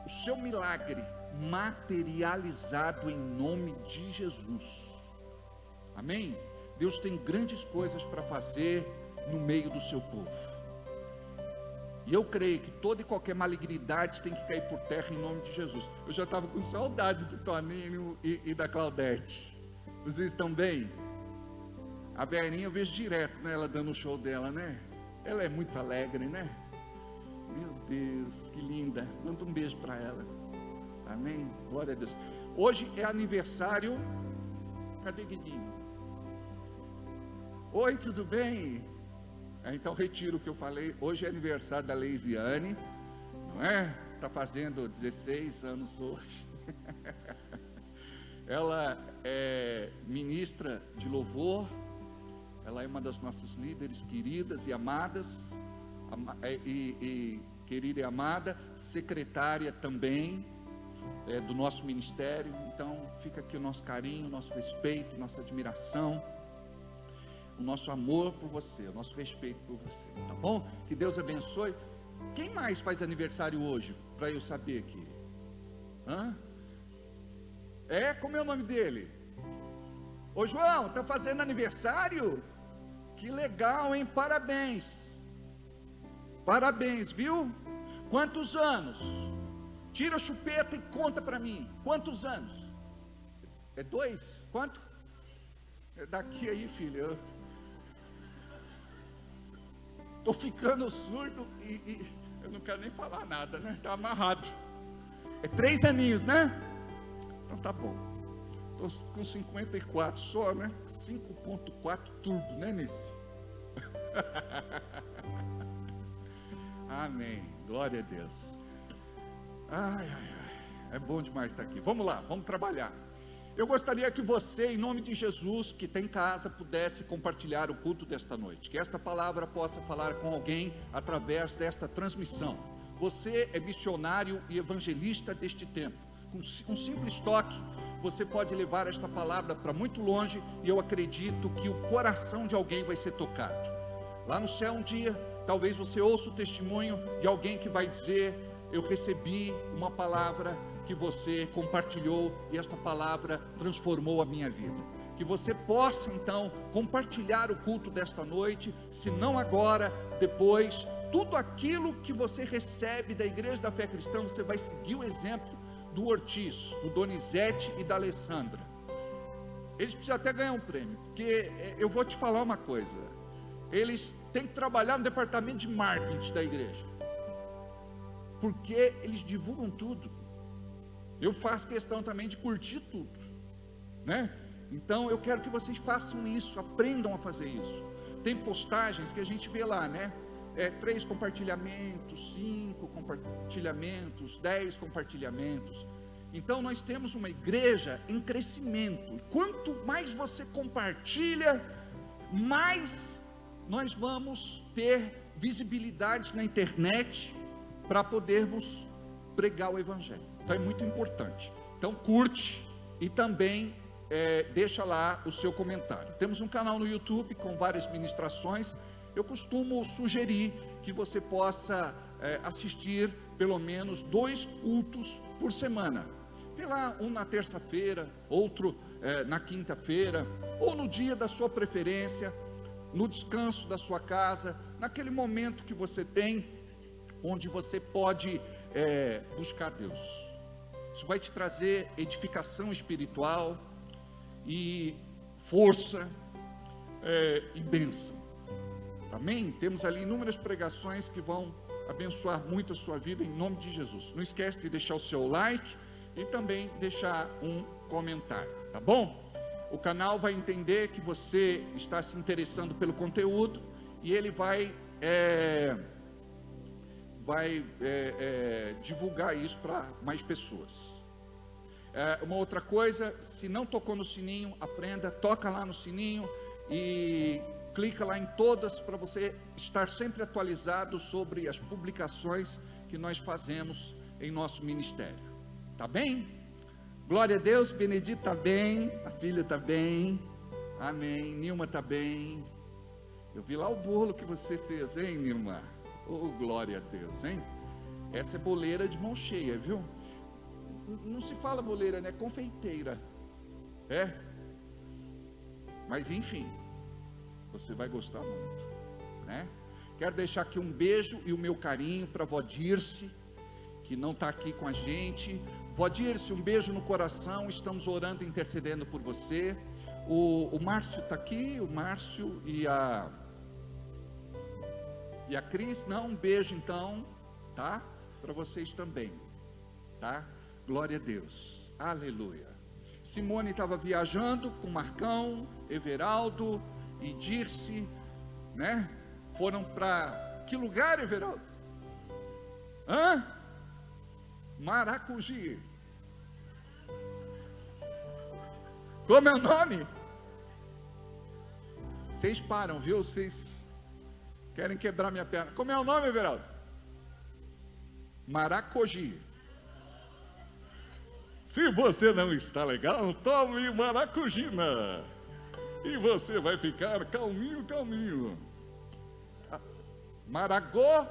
o seu milagre materializado em nome de Jesus. Amém? Deus tem grandes coisas para fazer no meio do seu povo. E eu creio que toda e qualquer malignidade tem que cair por terra em nome de Jesus. Eu já estava com saudade do Toninho e da Claudete. Vocês estão bem? A Verinha eu vejo direto, né? Ela dando o show dela, né? Ela é muito alegre, né? Meu Deus, que linda. Manda um beijo para ela. Amém? Glória a Deus. Hoje é aniversário. Cadê Guidinho? Oi, tudo bem? Então retiro o que eu falei. Hoje é aniversário da Leisiane, não é? Está fazendo 16 anos hoje. Ela é ministra de louvor. Ela é uma das nossas líderes queridas e amadas, querida e amada, secretária também do nosso ministério. Então fica aqui o nosso carinho, o nosso respeito, nossa admiração, o nosso amor por você, o nosso respeito por você, tá bom? Que Deus abençoe. Quem mais faz aniversário hoje, para eu saber aqui? Como é o nome dele? Ô João, tá fazendo aniversário? Que legal, hein? Parabéns. Parabéns, viu? Quantos anos? Tira a chupeta e conta para mim. Quantos anos? É 2? Quanto? É daqui aí, filho. Eu tô ficando surdo e eu não quero nem falar nada, né? Tá amarrado. É 3 aninhos, né? Então tá bom. Tô com 54 só, né? 5.4 turbo, né, Nesse? Amém. Glória a Deus. Ai. É bom demais estar aqui. Vamos lá, vamos trabalhar. Eu gostaria que você, em nome de Jesus, que está em casa, pudesse compartilhar o culto desta noite. Que esta palavra possa falar com alguém através desta transmissão. Você é missionário e evangelista deste tempo. Com um simples toque, você pode levar esta palavra para muito longe, e eu acredito que o coração de alguém vai ser tocado. Lá no céu um dia, talvez você ouça o testemunho de alguém que vai dizer: eu recebi uma palavra que você compartilhou e esta palavra transformou a minha vida. Que você possa então compartilhar o culto desta noite, se não agora, depois. Tudo aquilo que você recebe da Igreja da Fé Cristã, você vai seguir o exemplo do Ortiz, do Donizete e da Alessandra. Eles precisam até ganhar um prêmio, porque eu vou te falar uma coisa: eles têm que trabalhar no departamento de marketing da igreja, porque eles divulgam tudo. Eu faço questão também de curtir tudo, né? Então eu quero que vocês façam isso, aprendam a fazer isso. Tem postagens que a gente vê lá, né? 3 compartilhamentos, 5 compartilhamentos, 10 compartilhamentos. Então nós temos uma igreja em crescimento. Quanto mais você compartilha, mais nós vamos ter visibilidade na internet para podermos pregar o evangelho. Então é muito importante. Então curte e também deixa lá o seu comentário. Temos um canal no YouTube com várias ministrações. Eu costumo sugerir que você possa assistir pelo menos 2 cultos por semana. Vê lá, um na terça-feira, outro na quinta-feira, ou no dia da sua preferência, no descanso da sua casa, naquele momento que você tem, onde você pode buscar Deus. Isso vai te trazer edificação espiritual e força e bênção. Amém? Temos ali inúmeras pregações que vão abençoar muito a sua vida em nome de Jesus. Não esquece de deixar o seu like e também deixar um comentário, tá bom? O canal vai entender que você está se interessando pelo conteúdo e ele vai divulgar isso para mais pessoas. Uma outra coisa, se não tocou no sininho, aprenda, toca lá no sininho e clica lá em todas para você estar sempre atualizado sobre as publicações que nós fazemos em nosso ministério. Tá bem? Glória a Deus. Benedito está bem, a filha está bem, amém. Nilma está bem. Eu vi lá o bolo que você fez, hein, Nilma? Oh, glória a Deus, hein? Essa é boleira de mão cheia, viu? Não se fala boleira, né? Confeiteira. Mas enfim, você vai gostar muito, né? Quero deixar aqui um beijo e o meu carinho para a vó Dirce, que não está aqui com a gente. Vó Dirce, um beijo no coração, estamos orando e intercedendo por você. O Márcio está aqui, o Márcio e a Cris. Não, um beijo então, tá? Para vocês também, tá? Glória a Deus, aleluia. Simone estava viajando com Marcão, Everaldo e Dirce, né? Foram para que lugar, Everaldo? Maracujá. Como é o nome? Vocês param, viu? Vocês querem quebrar minha perna. Como é o nome, Everaldo? Maracujá. Se você não está legal, tome maracujina e você vai ficar calminho, calminho. Maragô.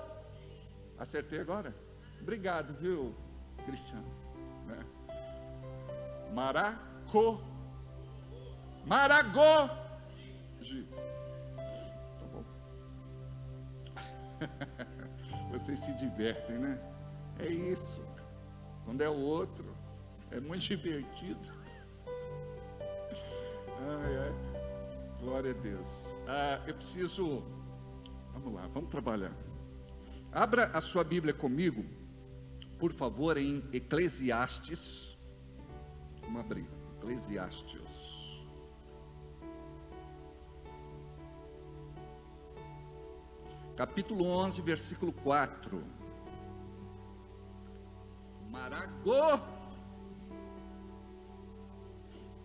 Acertei agora? Obrigado, viu, Cristiano? Maragô. Tá bom. Vocês se divertem, né? É isso. Quando é o outro, é muito divertido. Glória a Deus. Eu preciso. Vamos lá, vamos trabalhar. Abra a sua Bíblia comigo, por favor, em Eclesiastes. Vamos abrir. Eclesiastes. Capítulo 11, versículo 4. Maragô.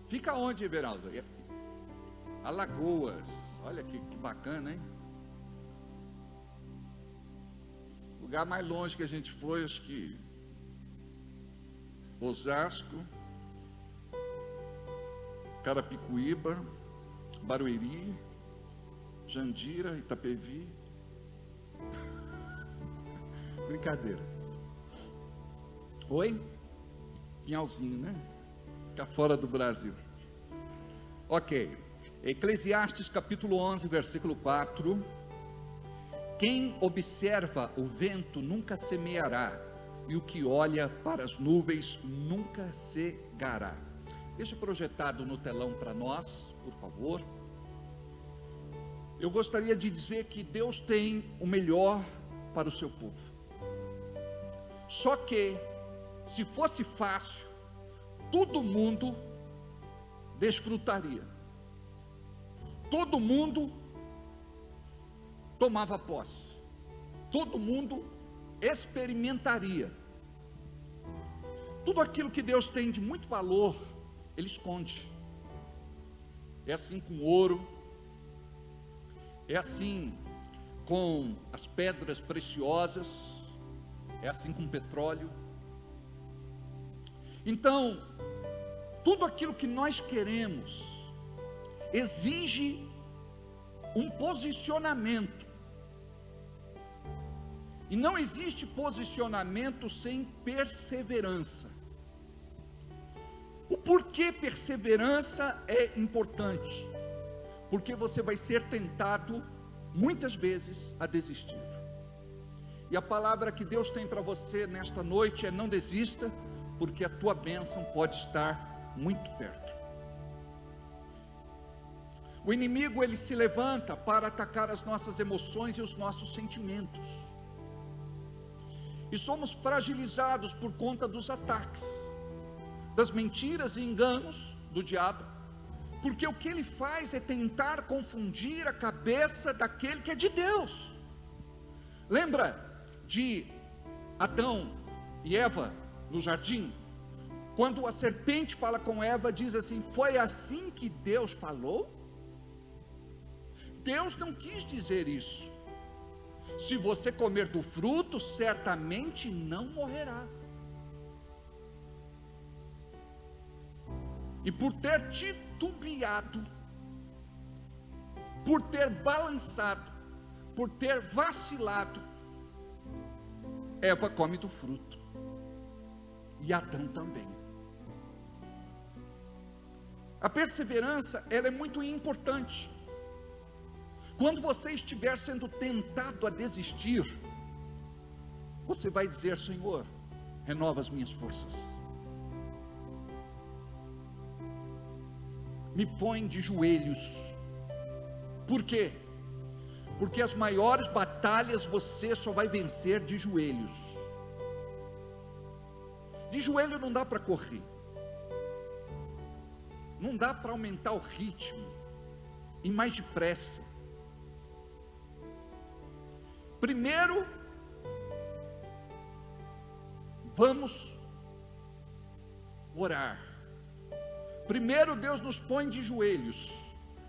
Fica onde, Everaldo? Alagoas. Olha que bacana, hein? O lugar mais longe que a gente foi, acho que Osasco, Carapicuíba, Barueri, Jandira, Itapevi. Brincadeira. Oi? Pinhalzinho, né? Fica fora do Brasil. Ok. Eclesiastes capítulo 11, versículo 4. Quem observa o vento nunca semeará, e o que olha para as nuvens nunca cegará. Deixa projetado no telão para nós, por favor. Eu gostaria de dizer que Deus tem o melhor para o seu povo. Só que, se fosse fácil, todo mundo desfrutaria. Todo mundo tomava posse. Todo mundo experimentaria. Tudo aquilo que Deus tem de muito valor, Ele esconde. É assim com ouro, é assim com as pedras preciosas, é assim com petróleo. Então, tudo aquilo que nós queremos exige um posicionamento. E não existe posicionamento sem perseverança. O porquê perseverança é importante? Porque você vai ser tentado muitas vezes a desistir. E a palavra que Deus tem para você nesta noite é: não desista, porque a tua bênção pode estar muito perto. O inimigo, ele se levanta para atacar as nossas emoções e os nossos sentimentos. E somos fragilizados por conta dos ataques, das mentiras e enganos do diabo, porque o que ele faz é tentar confundir a cabeça daquele que é de Deus. Lembra de Adão e Eva no jardim? Quando a serpente fala com Eva, diz assim: foi assim que Deus falou? Deus não quis dizer isso. Se você comer do fruto, certamente não morrerá. E por ter titubeado, por ter balançado, por ter vacilado, Eva come do fruto, e Adão também. A perseverança, ela é muito importante, Quando você estiver sendo tentado a desistir, você vai dizer: Senhor, renova as minhas forças. Me põe de joelhos. Por quê? Porque as maiores batalhas você só vai vencer de joelhos. De joelho não dá para correr, não dá para aumentar o ritmo, ir mais depressa. Primeiro, vamos orar. Primeiro Deus nos põe de joelhos,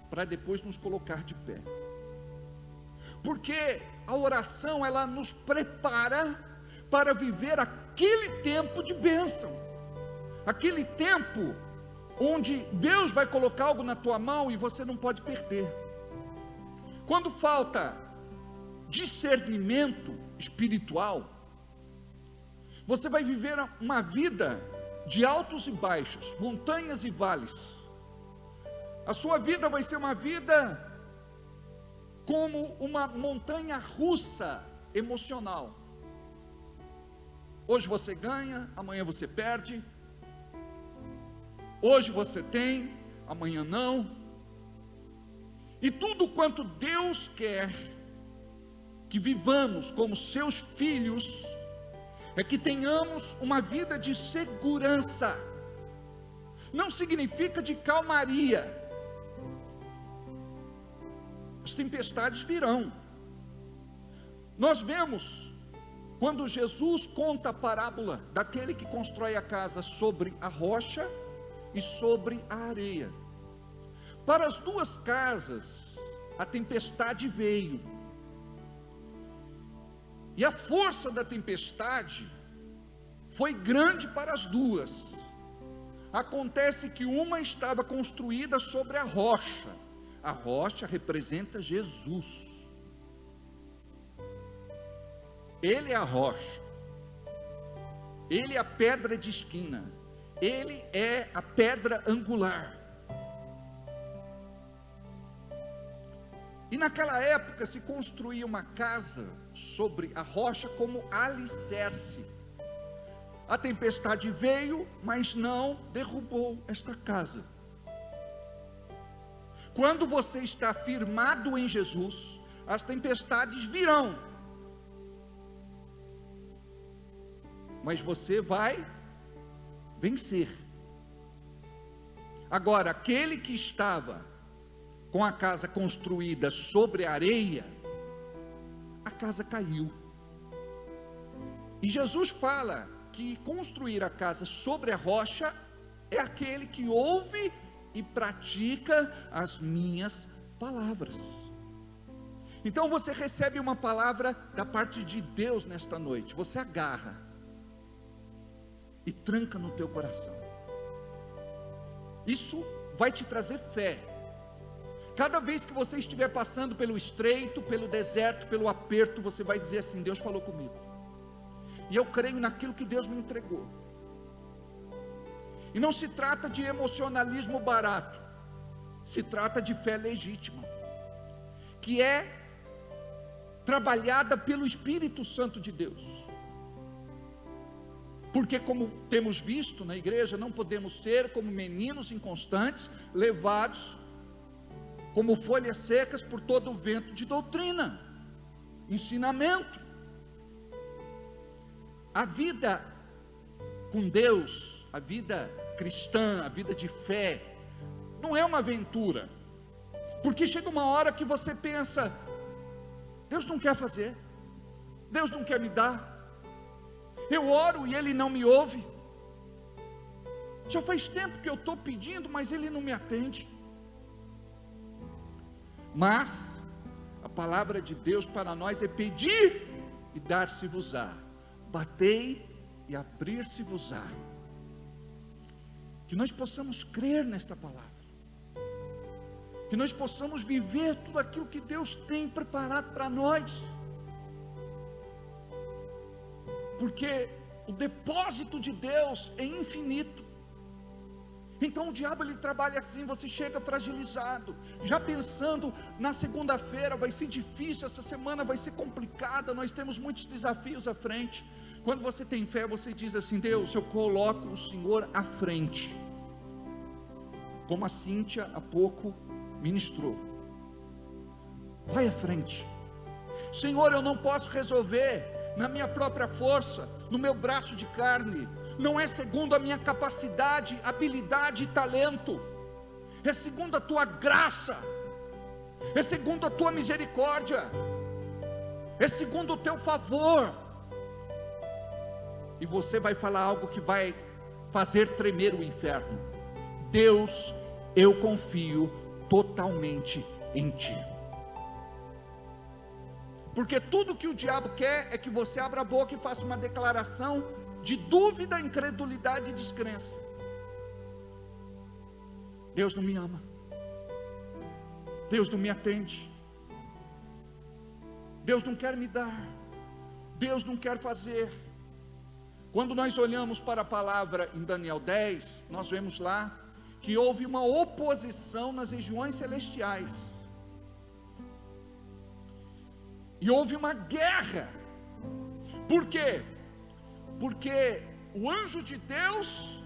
para depois nos colocar de pé. Porque a oração, ela nos prepara para viver aquele tempo de bênção. Aquele tempo onde Deus vai colocar algo na tua mão e você não pode perder. Quando falta discernimento espiritual, você vai viver uma vida de altos e baixos, montanhas e vales. A sua vida vai ser uma vida como uma montanha russa emocional. Hoje você ganha, amanhã você perde. Hoje você tem, amanhã não. E tudo quanto Deus quer que vivamos como seus filhos é que tenhamos uma vida de segurança. Não significa de calmaria. As tempestades virão. Nós vemos, quando Jesus conta a parábola daquele que constrói a casa sobre a rocha e sobre a areia. Para as duas casas, a tempestade veio. E a força da tempestade foi grande para as duas. Acontece que uma estava construída sobre a rocha. A rocha representa Jesus. Ele é a rocha. Ele é a pedra de esquina. Ele é a pedra angular. E naquela época se construía uma casa sobre a rocha como alicerce. A tempestade veio, mas não derrubou esta casa. Quando você está firmado em Jesus, as tempestades virão, mas você vai vencer. Agora, aquele que estava com a casa construída sobre a areia, a casa caiu. E Jesus fala que construir a casa sobre a rocha é aquele que ouve e pratica as minhas palavras. Então você recebe uma palavra da parte de Deus nesta noite, você agarra e tranca no teu coração. Isso vai te trazer fé. Cada vez que você estiver passando pelo estreito, pelo deserto, pelo aperto, você vai dizer assim: Deus falou comigo, e eu creio naquilo que Deus me entregou. E não se trata de emocionalismo barato, se trata de fé legítima, que é trabalhada pelo Espírito Santo de Deus. Porque, como temos visto na igreja, não podemos ser como meninos inconstantes, levados como folhas secas por todo o vento de doutrina, ensinamento. A vida com Deus, a vida cristã, a vida de fé, não é uma aventura, porque chega uma hora que você pensa: Deus não quer fazer, Deus não quer me dar, eu oro e Ele não me ouve, já faz tempo que eu estou pedindo, mas Ele não me atende. Mas a palavra de Deus para nós é: pedir e dar-se-vos-á, batei e abrir-se-vos-á. Que nós possamos crer nesta palavra, que nós possamos viver tudo aquilo que Deus tem preparado para nós, porque o depósito de Deus é infinito. Então o diabo ele trabalha assim, você chega fragilizado, já pensando na segunda-feira, vai ser difícil, essa semana vai ser complicada, nós temos muitos desafios à frente. Quando você tem fé, você diz assim: Deus, eu coloco o Senhor à frente, como a Cíntia há pouco ministrou. Vai à frente. Senhor, eu não posso resolver na minha própria força, no meu braço de carne, não é segundo a minha capacidade, habilidade e talento, é segundo a tua graça, é segundo a tua misericórdia, é segundo o teu favor. E você vai falar algo que vai fazer tremer o inferno: Deus, eu confio totalmente em ti. Porque tudo que o diabo quer é que você abra a boca e faça uma declaração de dúvida, incredulidade e descrença. Deus não me ama, Deus não me atende, Deus não quer me dar, Deus não quer fazer. Quando nós olhamos para a palavra em Daniel 10, nós vemos lá que houve uma oposição nas regiões celestiais, e houve uma guerra. Por quê? Porque o anjo de Deus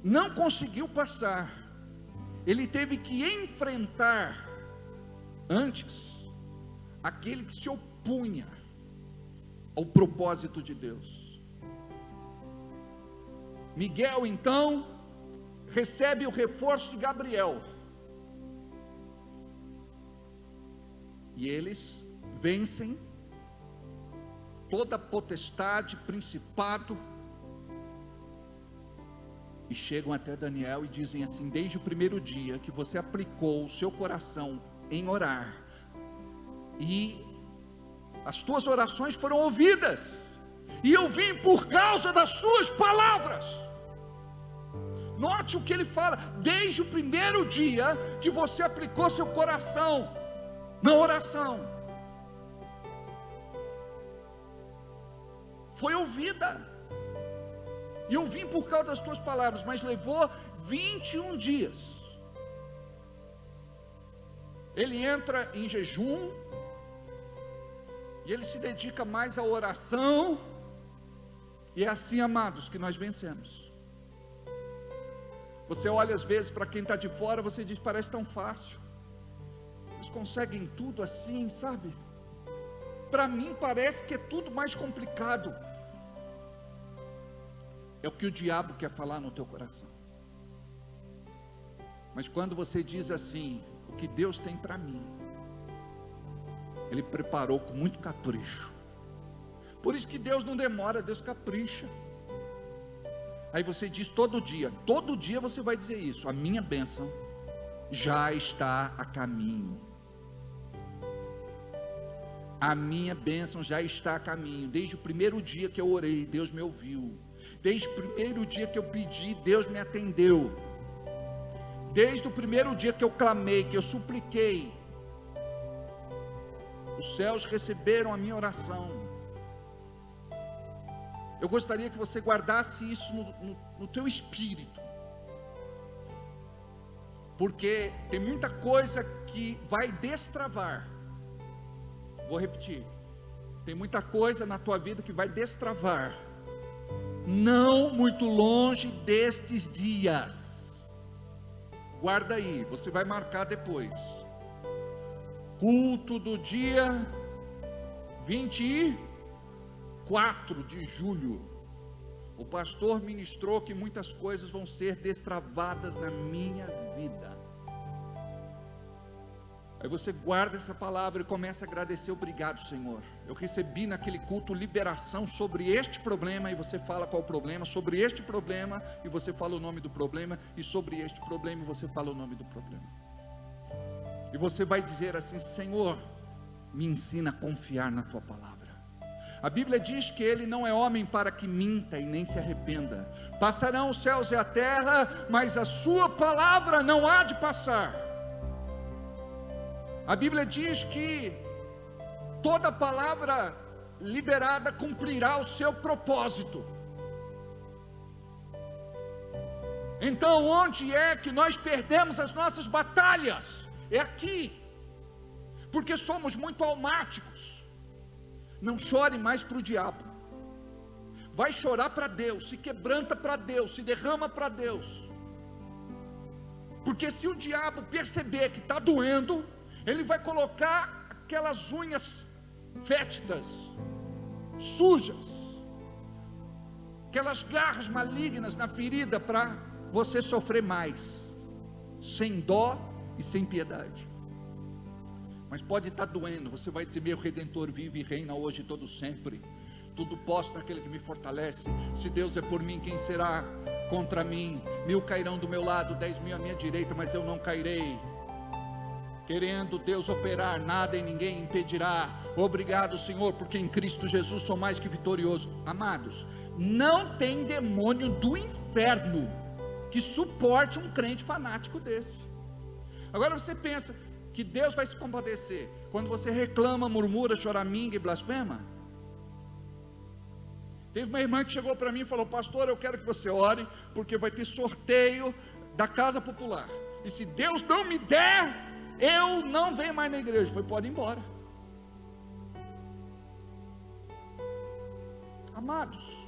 não conseguiu passar, ele teve que enfrentar antes aquele que se opunha ao propósito de Deus. Miguel então recebe o reforço de Gabriel, e eles vencem toda potestade, principado, e chegam até Daniel e dizem assim: desde o primeiro dia que você aplicou o seu coração em orar, e as tuas orações foram ouvidas, e eu vim por causa das suas palavras. Note o que ele fala: desde o primeiro dia que você aplicou seu coração na oração, foi ouvida, e eu vim por causa das tuas palavras. Mas levou 21 dias. Ele entra em jejum, e ele se dedica mais à oração, e é assim, amados, que nós vencemos. Você olha às vezes para quem está de fora, você diz: parece tão fácil, eles conseguem tudo assim, sabe? Para mim parece que é tudo mais complicado. É o que o diabo quer falar no teu coração. Mas quando você diz assim: o que Deus tem para mim, Ele preparou com muito capricho. Por isso que Deus não demora, Deus capricha. Aí você diz todo dia você vai dizer isso: a minha bênção já está a caminho. A minha bênção já está a caminho. Desde o primeiro dia que eu orei, Deus me ouviu. Desde o primeiro dia que eu pedi, Deus me atendeu. Desde o primeiro dia que eu clamei, que eu supliquei, os céus receberam a minha oração. Eu gostaria que você guardasse isso no teu espírito, porque tem muita coisa que vai destravar. Vou repetir: tem muita coisa na tua vida que vai destravar, não muito longe destes dias. Guarda aí, você vai marcar depois. Culto do dia 24 de julho. O pastor ministrou que muitas coisas vão ser destravadas na minha vida. Aí você guarda essa palavra e começa a agradecer: obrigado, Senhor, eu recebi naquele culto liberação sobre este problema, e você fala qual o problema, sobre este problema, e você fala o nome do problema, e sobre este problema, e você fala o nome do problema. E você vai dizer assim: Senhor, me ensina a confiar na tua palavra. A Bíblia diz que Ele não é homem para que minta e nem se arrependa. Passarão os céus e a terra, mas a sua palavra não há de passar. A Bíblia diz que toda palavra liberada cumprirá o seu propósito. Então, onde é que nós perdemos as nossas batalhas? É aqui, porque somos muito almáticos. Não chore mais para o diabo, vai chorar para Deus, se quebranta para Deus, se derrama para Deus, porque se o diabo perceber que está doendo, ele vai colocar aquelas unhas fétidas, sujas, aquelas garras malignas na ferida para você sofrer mais, sem dó e sem piedade. Mas pode estar doendo, você vai dizer: meu Redentor vive e reina hoje e todo sempre. Tudo posso naquele que me fortalece. Se Deus é por mim, quem será contra mim? 1000 cairão do meu lado, 10.000 à minha direita, mas eu não cairei. Querendo Deus operar, nada e ninguém impedirá. Obrigado, Senhor, porque em Cristo Jesus sou mais que vitorioso. Amados, não tem demônio do inferno que suporte um crente fanático desse. Agora você pensa que Deus vai se compadecer quando você reclama, murmura, choraminga e blasfema? Teve uma irmã que chegou para mim e falou: pastor, eu quero que você ore, porque vai ter sorteio da casa popular, e se Deus não me der, eu não venho mais na igreja. Foi: pode ir embora. Amados,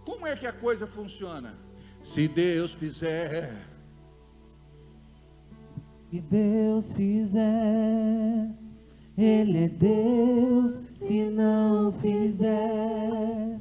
como é que a coisa funciona? Se Deus fizer, e Deus fizer, Ele é Deus. Se não fizer,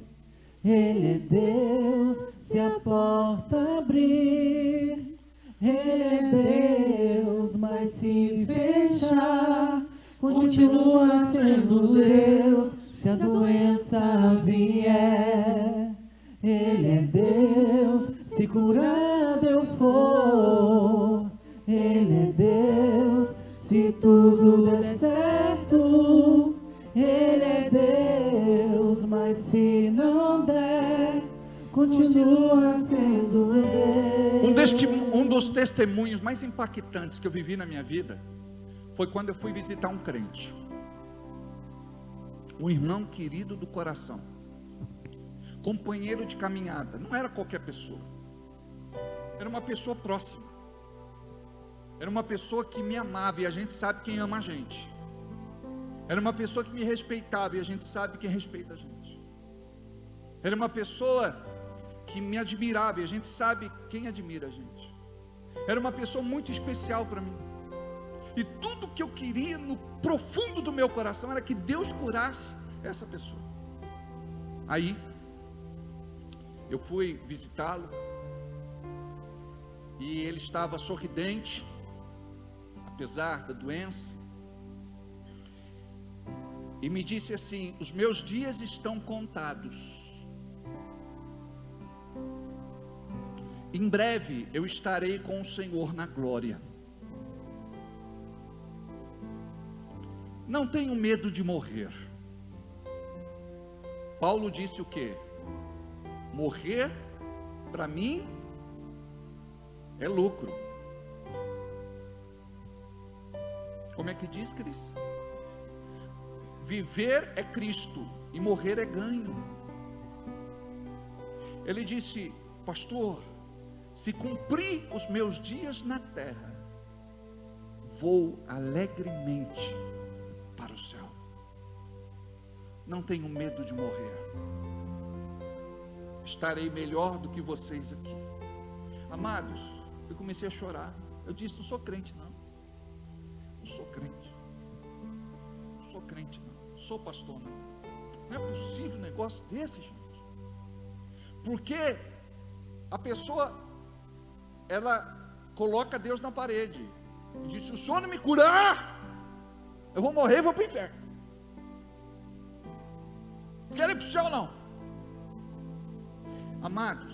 Ele é Deus. Se a porta abrir, Ele é Deus. Mas se fechar, continua sendo Deus. Se a doença vier, Ele é Deus. Se curado eu for, Ele é Deus. Se tudo der certo, Ele é Deus. Mas se não der, continua sendo Deus. Um dos testemunhos mais impactantes que eu vivi na minha vida foi quando eu fui visitar um crente, um irmão querido do coração, companheiro de caminhada. Não era qualquer pessoa, era uma pessoa próxima, era uma pessoa que me amava, e a gente sabe quem ama a gente. Era uma pessoa que me respeitava, e a gente sabe quem respeita a gente. Era uma pessoa que me admirava, e a gente sabe quem admira a gente. Era uma pessoa muito especial para mim, e tudo que eu queria no profundo do meu coração era que Deus curasse essa pessoa. Aí eu fui visitá-lo, e ele estava sorridente, apesar da doença, e me disse assim: os meus dias estão contados, em breve eu estarei com o Senhor na glória. Não tenho medo de morrer. Paulo disse o quê? Morrer para mim é lucro. Como é que diz, Cris? Viver é Cristo e morrer é ganho. Ele disse: pastor, se cumprir os meus dias na terra, vou alegremente para o céu. Não tenho medo de morrer. Estarei melhor do que vocês aqui. Amados, eu comecei a chorar. Eu disse: não sou crente não. Não sou crente. Não sou crente não. Não sou pastor não. Não é possível um negócio desse, gente. Porque a pessoa, ela coloca Deus na parede e diz: se o Senhor não me curar, eu vou morrer e vou para o inferno. Quero ir para o céu não. Amados,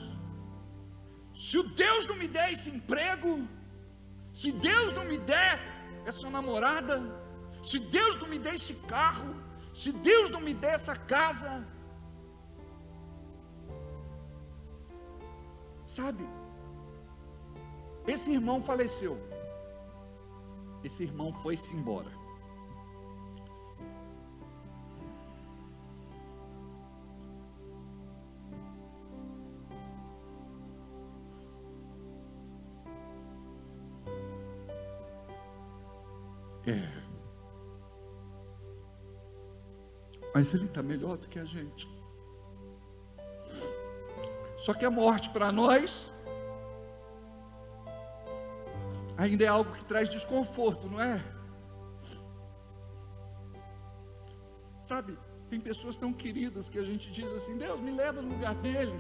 se o Deus não me der esse emprego, se Deus não me der essa namorada, se Deus não me der esse carro, se Deus não me der essa casa, sabe, esse irmão faleceu, esse irmão foi-se embora. Mas Ele está melhor do que a gente. Só que a morte para nós ainda é algo que traz desconforto, não é? Sabe, tem pessoas tão queridas que a gente diz assim: Deus, me leva no lugar dele.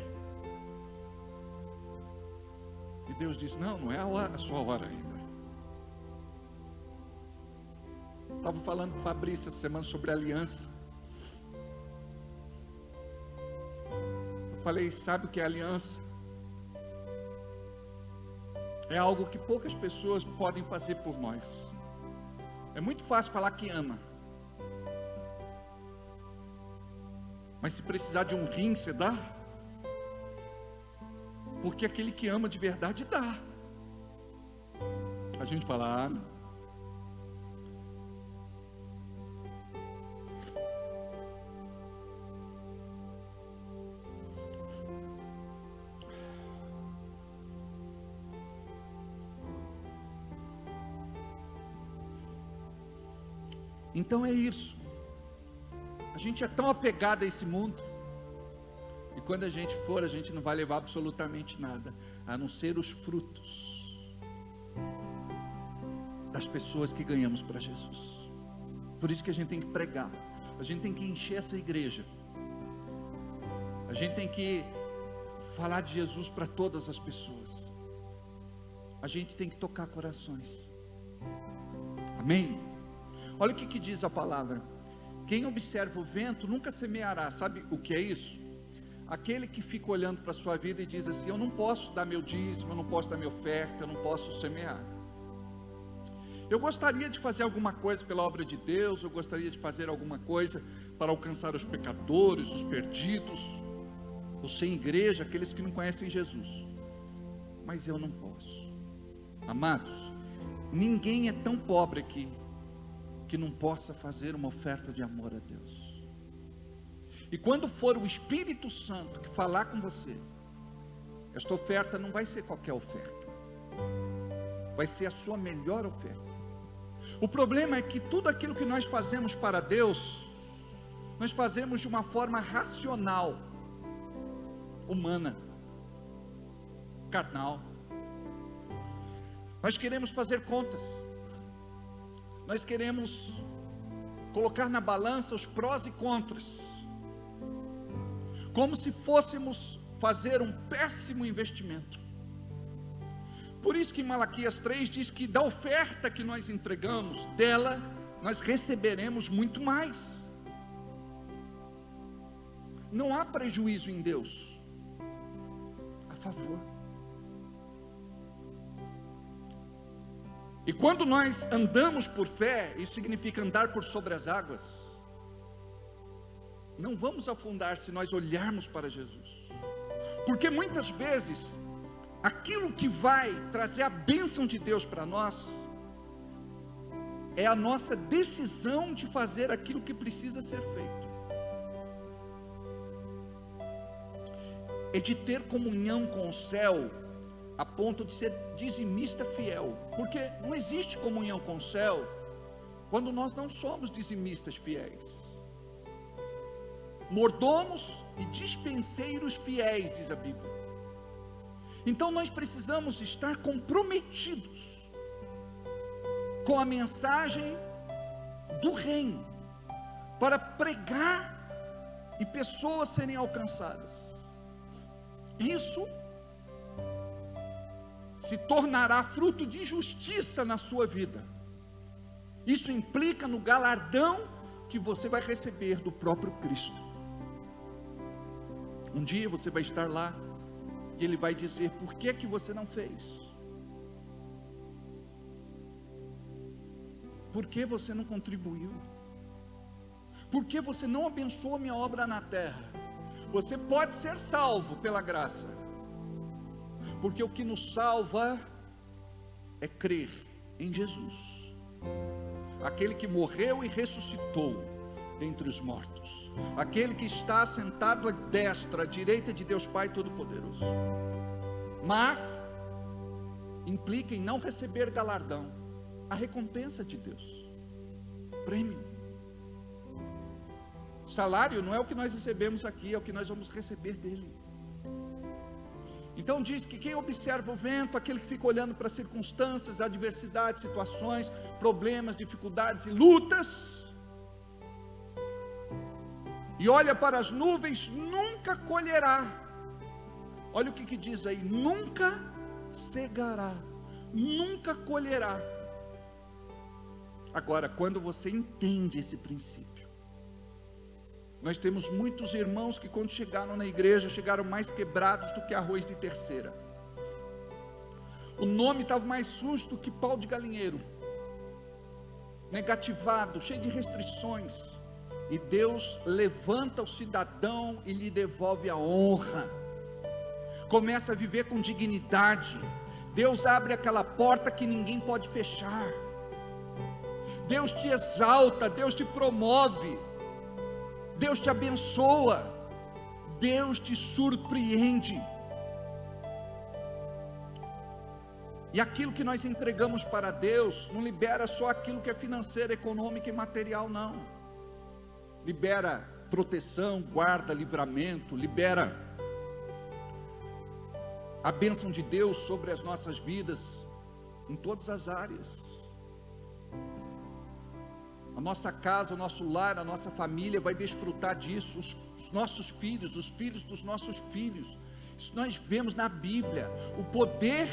E Deus diz: não, não é a sua hora ainda. Estava falando com o Fabrício essa semana sobre aliança. Eu falei: sabe o que é aliança? É algo que poucas pessoas podem fazer por nós. É muito fácil falar que ama, mas se precisar de um rim, você dá? Porque aquele que ama de verdade dá. A gente fala: ah, não. Então é isso. A gente é tão apegado a esse mundo, e quando a gente for, a gente não vai levar absolutamente nada, a não ser os frutos das pessoas que ganhamos para Jesus. Por isso que a gente tem que pregar, a gente tem que encher essa igreja, a gente tem que falar de Jesus para todas as pessoas, a gente tem que tocar corações. Amém? Olha o que diz a palavra: quem observa o vento nunca semeará. Sabe o que é isso? Aquele que fica olhando para a sua vida e diz assim: eu não posso dar meu dízimo, eu não posso dar minha oferta, eu não posso semear. Eu gostaria de fazer alguma coisa pela obra de Deus, eu gostaria de fazer alguma coisa para alcançar os pecadores, os perdidos, os sem igreja, aqueles que não conhecem Jesus, mas eu não posso. Amados, ninguém é tão pobre aqui que não possa fazer uma oferta de amor a Deus. E quando for o Espírito Santo que falar com você, esta oferta não vai ser qualquer oferta, vai ser a sua melhor oferta. O problema é que tudo aquilo que nós fazemos para Deus, nós fazemos de uma forma racional, humana, carnal. Nós queremos fazer contas, nós queremos colocar na balança os prós e contras, como se fôssemos fazer um péssimo investimento. Por isso que Malaquias 3 diz que da oferta que nós entregamos, dela nós receberemos muito mais. Não há prejuízo em Deus, a favor. E quando nós andamos por fé, isso significa andar por sobre as águas. Não vamos afundar se nós olharmos para Jesus, porque muitas vezes aquilo que vai trazer a bênção de Deus para nós é a nossa decisão de fazer aquilo que precisa ser feito, é de ter comunhão com o céu, a ponto de ser dizimista fiel, porque não existe comunhão com o céu quando nós não somos dizimistas fiéis, mordomos e dispenseiros fiéis, diz a Bíblia. Então nós precisamos estar comprometidos com a mensagem do reino, para pregar e pessoas serem alcançadas. Isso se tornará fruto de justiça na sua vida. Isso implica no galardão que você vai receber do próprio Cristo. Um dia você vai estar lá e Ele vai dizer: por que que você não fez? Por que você não contribuiu? Por que você não abençoou minha obra na terra? Você pode ser salvo pela graça, porque o que nos salva é crer em Jesus, aquele que morreu e ressuscitou dentre os mortos, aquele que está sentado à destra, à direita de Deus Pai Todo-Poderoso. Mas implica em não receber galardão, a recompensa de Deus. prêmio. Salário não é o que nós recebemos aqui, é o que nós vamos receber dele. Então diz que quem observa o vento, aquele que fica olhando para as circunstâncias, adversidades, situações, problemas, dificuldades e lutas, e olha para as nuvens, nunca colherá. Olha o que diz aí: nunca cegará, nunca colherá. Agora, quando você entende esse princípio, nós temos muitos irmãos que quando chegaram na igreja, chegaram mais quebrados do que arroz de terceira. O nome estava mais sujo do que pau de galinheiro, negativado, cheio de restrições. E Deus levanta o cidadão e lhe devolve a honra. Começa a viver com dignidade. Deus abre aquela porta que ninguém pode fechar. Deus te exalta, Deus te promove, Deus te abençoa, Deus te surpreende. E aquilo que nós entregamos para Deus, não libera só aquilo que é financeiro, econômico e material, não. Libera proteção, guarda, livramento, libera a bênção de Deus sobre as nossas vidas, em todas as áreas. A nossa casa, o nosso lar, a nossa família vai desfrutar disso, os nossos filhos, os filhos dos nossos filhos. Isso nós vemos na Bíblia, o poder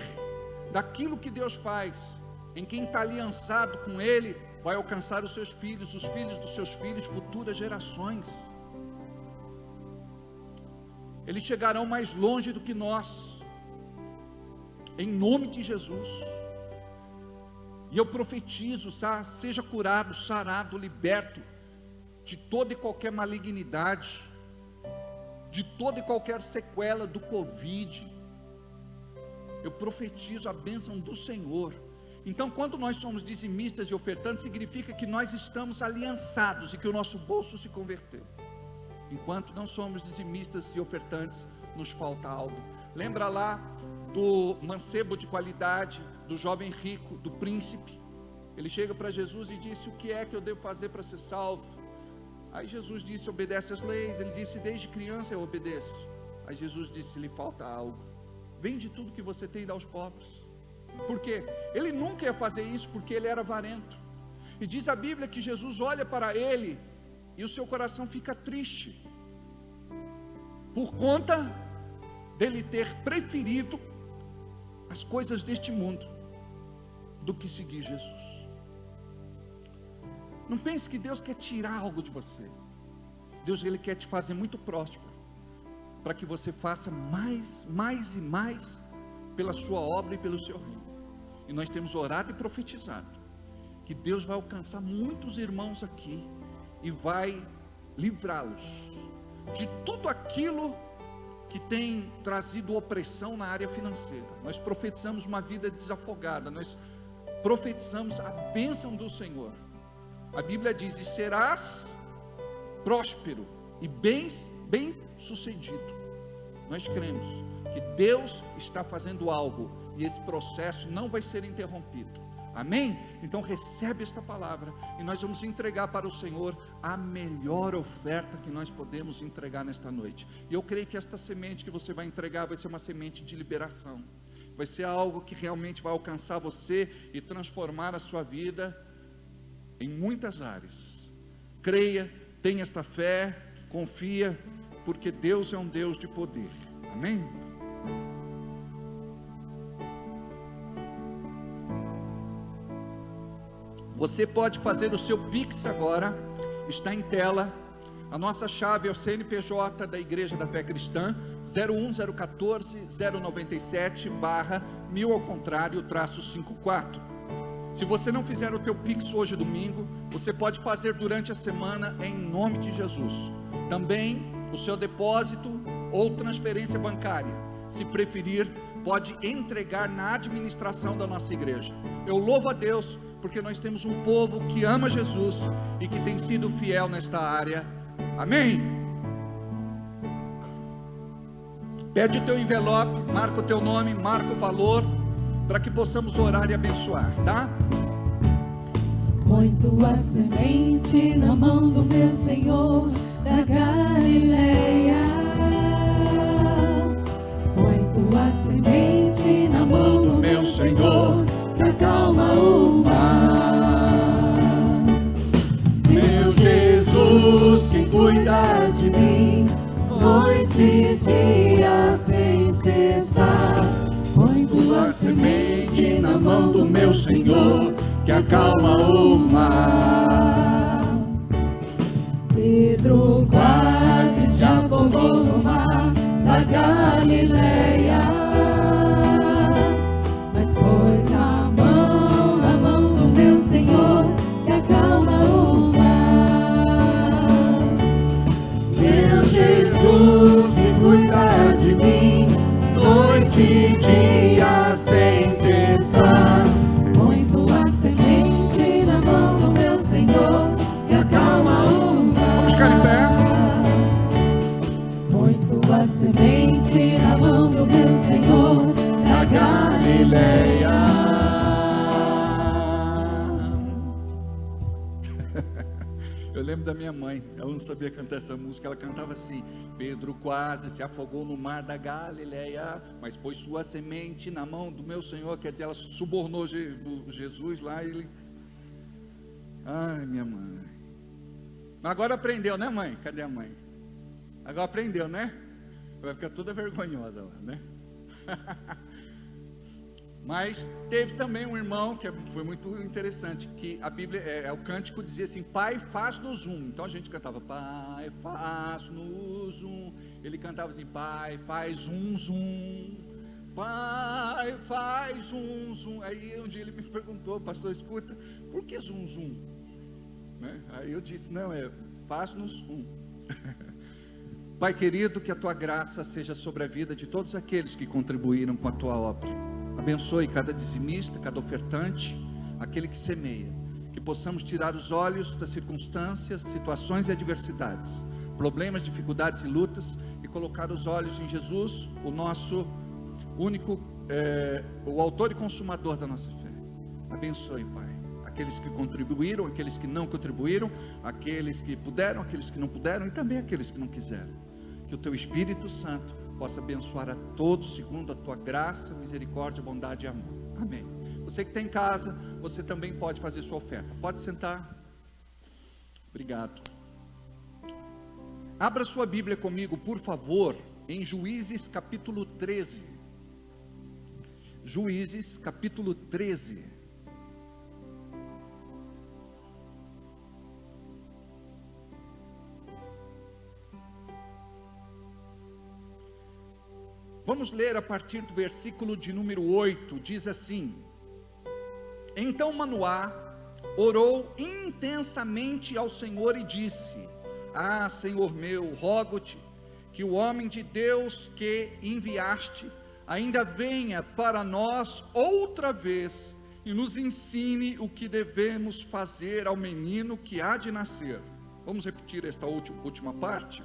daquilo que Deus faz, em quem está aliançado com Ele, vai alcançar os seus filhos, os filhos dos seus filhos, futuras gerações. Eles chegarão mais longe do que nós, em nome de Jesus. E eu profetizo, seja curado, sarado, liberto de toda e qualquer malignidade, de toda e qualquer sequela do Covid. Eu profetizo a bênção do Senhor. Então, quando nós somos dizimistas e ofertantes, significa que nós estamos aliançados e que o nosso bolso se converteu. Enquanto não somos dizimistas e ofertantes, nos falta algo. Lembra lá do mancebo de qualidade, do jovem rico, do príncipe? Ele chega para Jesus e disse: o que é que eu devo fazer para ser salvo? Aí Jesus disse: obedece às leis. Ele disse: desde criança eu obedeço. Aí Jesus disse: lhe falta algo. Vende tudo que você tem e dá aos pobres. Por quê? Ele nunca ia fazer isso porque ele era avarento. E diz a Bíblia que Jesus olha para ele e o seu coração fica triste, por conta dele ter preferido as coisas deste mundo do que seguir Jesus. Não pense que Deus quer tirar algo de você. Deus, Ele quer te fazer muito próspero, para que você faça mais e mais pela sua obra e pelo seu reino. E nós temos orado e profetizado que Deus vai alcançar muitos irmãos aqui e vai livrá-los de tudo aquilo que tem trazido opressão na área financeira. Nós profetizamos uma vida desafogada, nós profetizamos a bênção do Senhor. A Bíblia diz: e serás próspero e bem sucedido. Nós cremos que Deus está fazendo algo e esse processo não vai ser interrompido. Amém? Então recebe esta palavra e nós vamos entregar para o Senhor a melhor oferta que nós podemos entregar nesta noite. E eu creio que esta semente que você vai entregar vai ser uma semente de liberação. Vai ser algo que realmente vai alcançar você e transformar a sua vida em muitas áreas. Creia, tenha esta fé, confia, porque Deus é um Deus de poder. Amém? Você pode fazer o seu Pix agora, está em tela. A nossa chave é o CNPJ da Igreja da Fé Cristã, 01014-097/1000 ao contrário, -54. Se você não fizer o teu Pix hoje domingo, você pode fazer durante a semana em nome de Jesus. Também o seu depósito ou transferência bancária, se preferir, pode entregar na administração da nossa igreja. Eu louvo a Deus porque nós temos um povo que ama Jesus e que tem sido fiel nesta área. Amém? Pede o teu envelope, marca o teu nome, marca o valor, para que possamos orar e abençoar, tá? Põe tua semente na mão do meu Senhor da Galileia. Põe tua semente na mão do meu Senhor que acalma o mar. Meu Jesus que cuida de mim, noite e dia sem cessar. Põe tua semente na mão do meu Senhor que acalma o mar. Pedro quase se afogou no mar da Galileia, mas pôs a mão na mão do meu Senhor que acalma o mar. Meu Jesus que cuida de mim, noite e dia sem cessar. Põe tua semente na mão do meu Senhor que acalma o mar. Vamos ficar em pé. Põe tua semente na mão do meu Senhor da Galileia. Eu lembro da minha mãe, ela não sabia cantar essa música, ela cantava assim: Pedro quase se afogou no mar da Galileia, mas pôs sua semente na mão do meu Senhor. Quer dizer, ela subornou Jesus lá, e ele... Ai, minha mãe. Agora aprendeu, né, mãe? Cadê a mãe? Agora aprendeu, né? Vai ficar toda vergonhosa lá, né? Mas teve também um irmão que foi muito interessante, que a Bíblia, o cântico dizia assim: Pai, faz-nos um. Então a gente cantava: Pai, faz-nos um. Ele cantava assim: Pai, faz um zum. Pai, faz um zum. Aí um dia ele me perguntou: pastor, escuta, por que zum zum? Né? Aí eu disse: não, faz-nos um. Pai querido, que a tua graça seja sobre a vida de todos aqueles que contribuíram com a tua obra. Abençoe cada dizimista, cada ofertante, aquele que semeia. Que possamos tirar os olhos das circunstâncias, situações e adversidades, problemas, dificuldades e lutas, e colocar os olhos em Jesus, o nosso único, o autor e consumador da nossa fé. Abençoe, Pai, aqueles que contribuíram, aqueles que não contribuíram, aqueles que puderam, aqueles que não puderam, e também aqueles que não quiseram. Que o teu Espírito Santo possa abençoar a todos segundo a tua graça, misericórdia, bondade e amor. Amém. Você que está em casa, você também pode fazer sua oferta. Pode sentar. Obrigado. Abra sua Bíblia comigo, por favor, em Juízes capítulo 13. Juízes capítulo 13. Vamos ler a partir do versículo de número 8, diz assim: Então Manoá orou intensamente ao Senhor e disse: Ah, Senhor meu, rogo-te que o homem de Deus que enviaste ainda venha para nós outra vez e nos ensine o que devemos fazer ao menino que há de nascer. Vamos repetir esta última parte?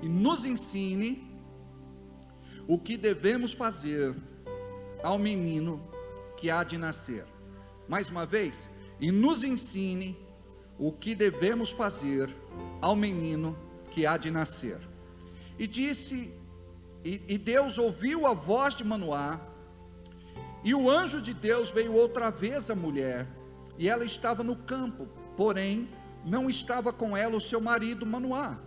E nos ensine o que devemos fazer ao menino que há de nascer. Mais uma vez, e nos ensine o que devemos fazer ao menino que há de nascer. E disse, e Deus ouviu a voz de Manoá, e o anjo de Deus veio outra vez à mulher, e ela estava no campo, porém não estava com ela o seu marido Manoá.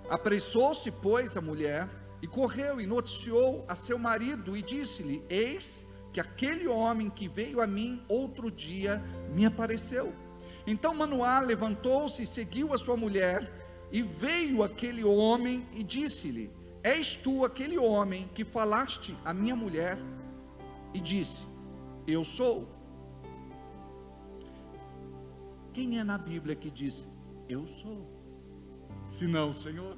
Apressou-se, pois, a mulher, e correu e noticiou a seu marido, e disse-lhe: Eis que aquele homem que veio a mim outro dia me apareceu. Então Manoá levantou-se e seguiu a sua mulher, e veio aquele homem e disse-lhe: És tu aquele homem que falaste à minha mulher? E disse: Eu sou. Quem é na Bíblia que diz: Eu sou? Se não, Senhor,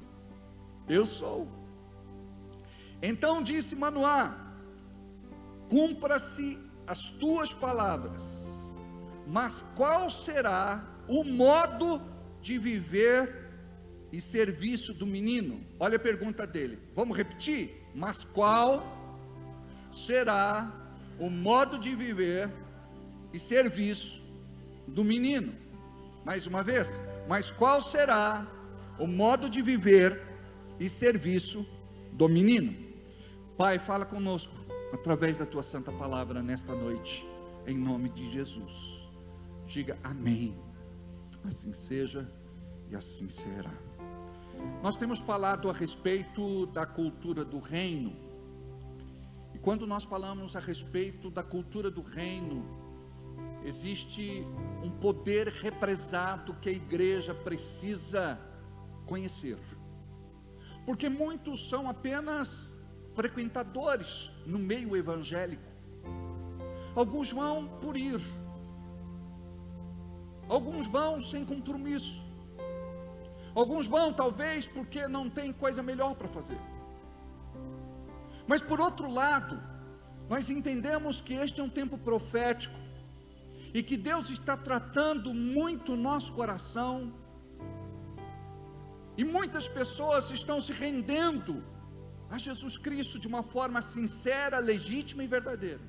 eu sou. Então disse Manoá: Cumpra-se as tuas palavras, mas qual será o modo de viver e serviço do menino? Olha a pergunta dele, vamos repetir? Mas qual será o modo de viver e serviço do menino. Mais uma vez, mas qual será o modo de viver e serviço do menino? Pai, fala conosco através da tua santa palavra nesta noite, em nome de Jesus. Diga amém. Assim seja e assim será. Nós temos falado a respeito da cultura do reino. E quando nós falamos a respeito da cultura do reino, existe um poder represado que a igreja precisa conhecer. Porque muitos são apenas frequentadores no meio evangélico. Alguns vão por ir. Alguns vão sem compromisso. Alguns vão talvez porque não tem coisa melhor para fazer. Mas por outro lado, nós entendemos que este é um tempo profético e que Deus está tratando muito o nosso coração, e muitas pessoas estão se rendendo a Jesus Cristo de uma forma sincera, legítima e verdadeira.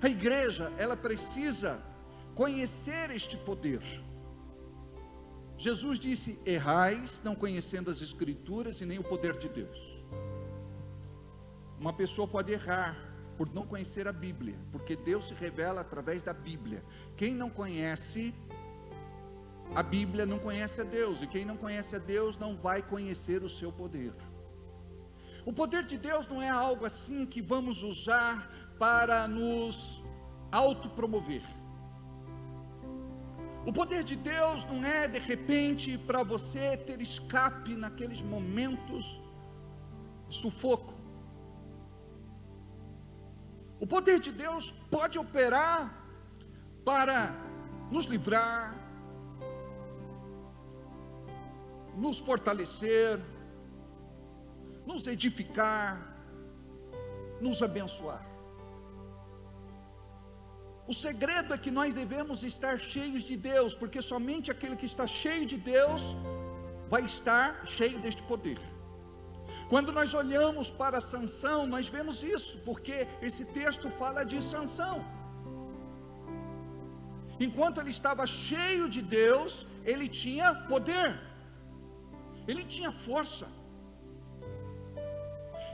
A igreja, ela precisa conhecer este poder. Jesus disse: errais não conhecendo as Escrituras e nem o poder de Deus. Uma pessoa pode errar por não conhecer a Bíblia, porque Deus se revela através da Bíblia. Quem não conhece a Bíblia não conhece a Deus, e quem não conhece a Deus não vai conhecer o seu poder. O poder de Deus não é algo assim que vamos usar para nos autopromover. O poder de Deus não é de repente para você ter escape naqueles momentos de sufoco. O poder de Deus pode operar para nos livrar, nos fortalecer, nos edificar, nos abençoar. O segredo é que nós devemos estar cheios de Deus, porque somente aquele que está cheio de Deus vai estar cheio deste poder. Quando nós olhamos para Sansão, nós vemos isso, porque esse texto fala de Sansão. Enquanto ele estava cheio de Deus, ele tinha poder, ele tinha força,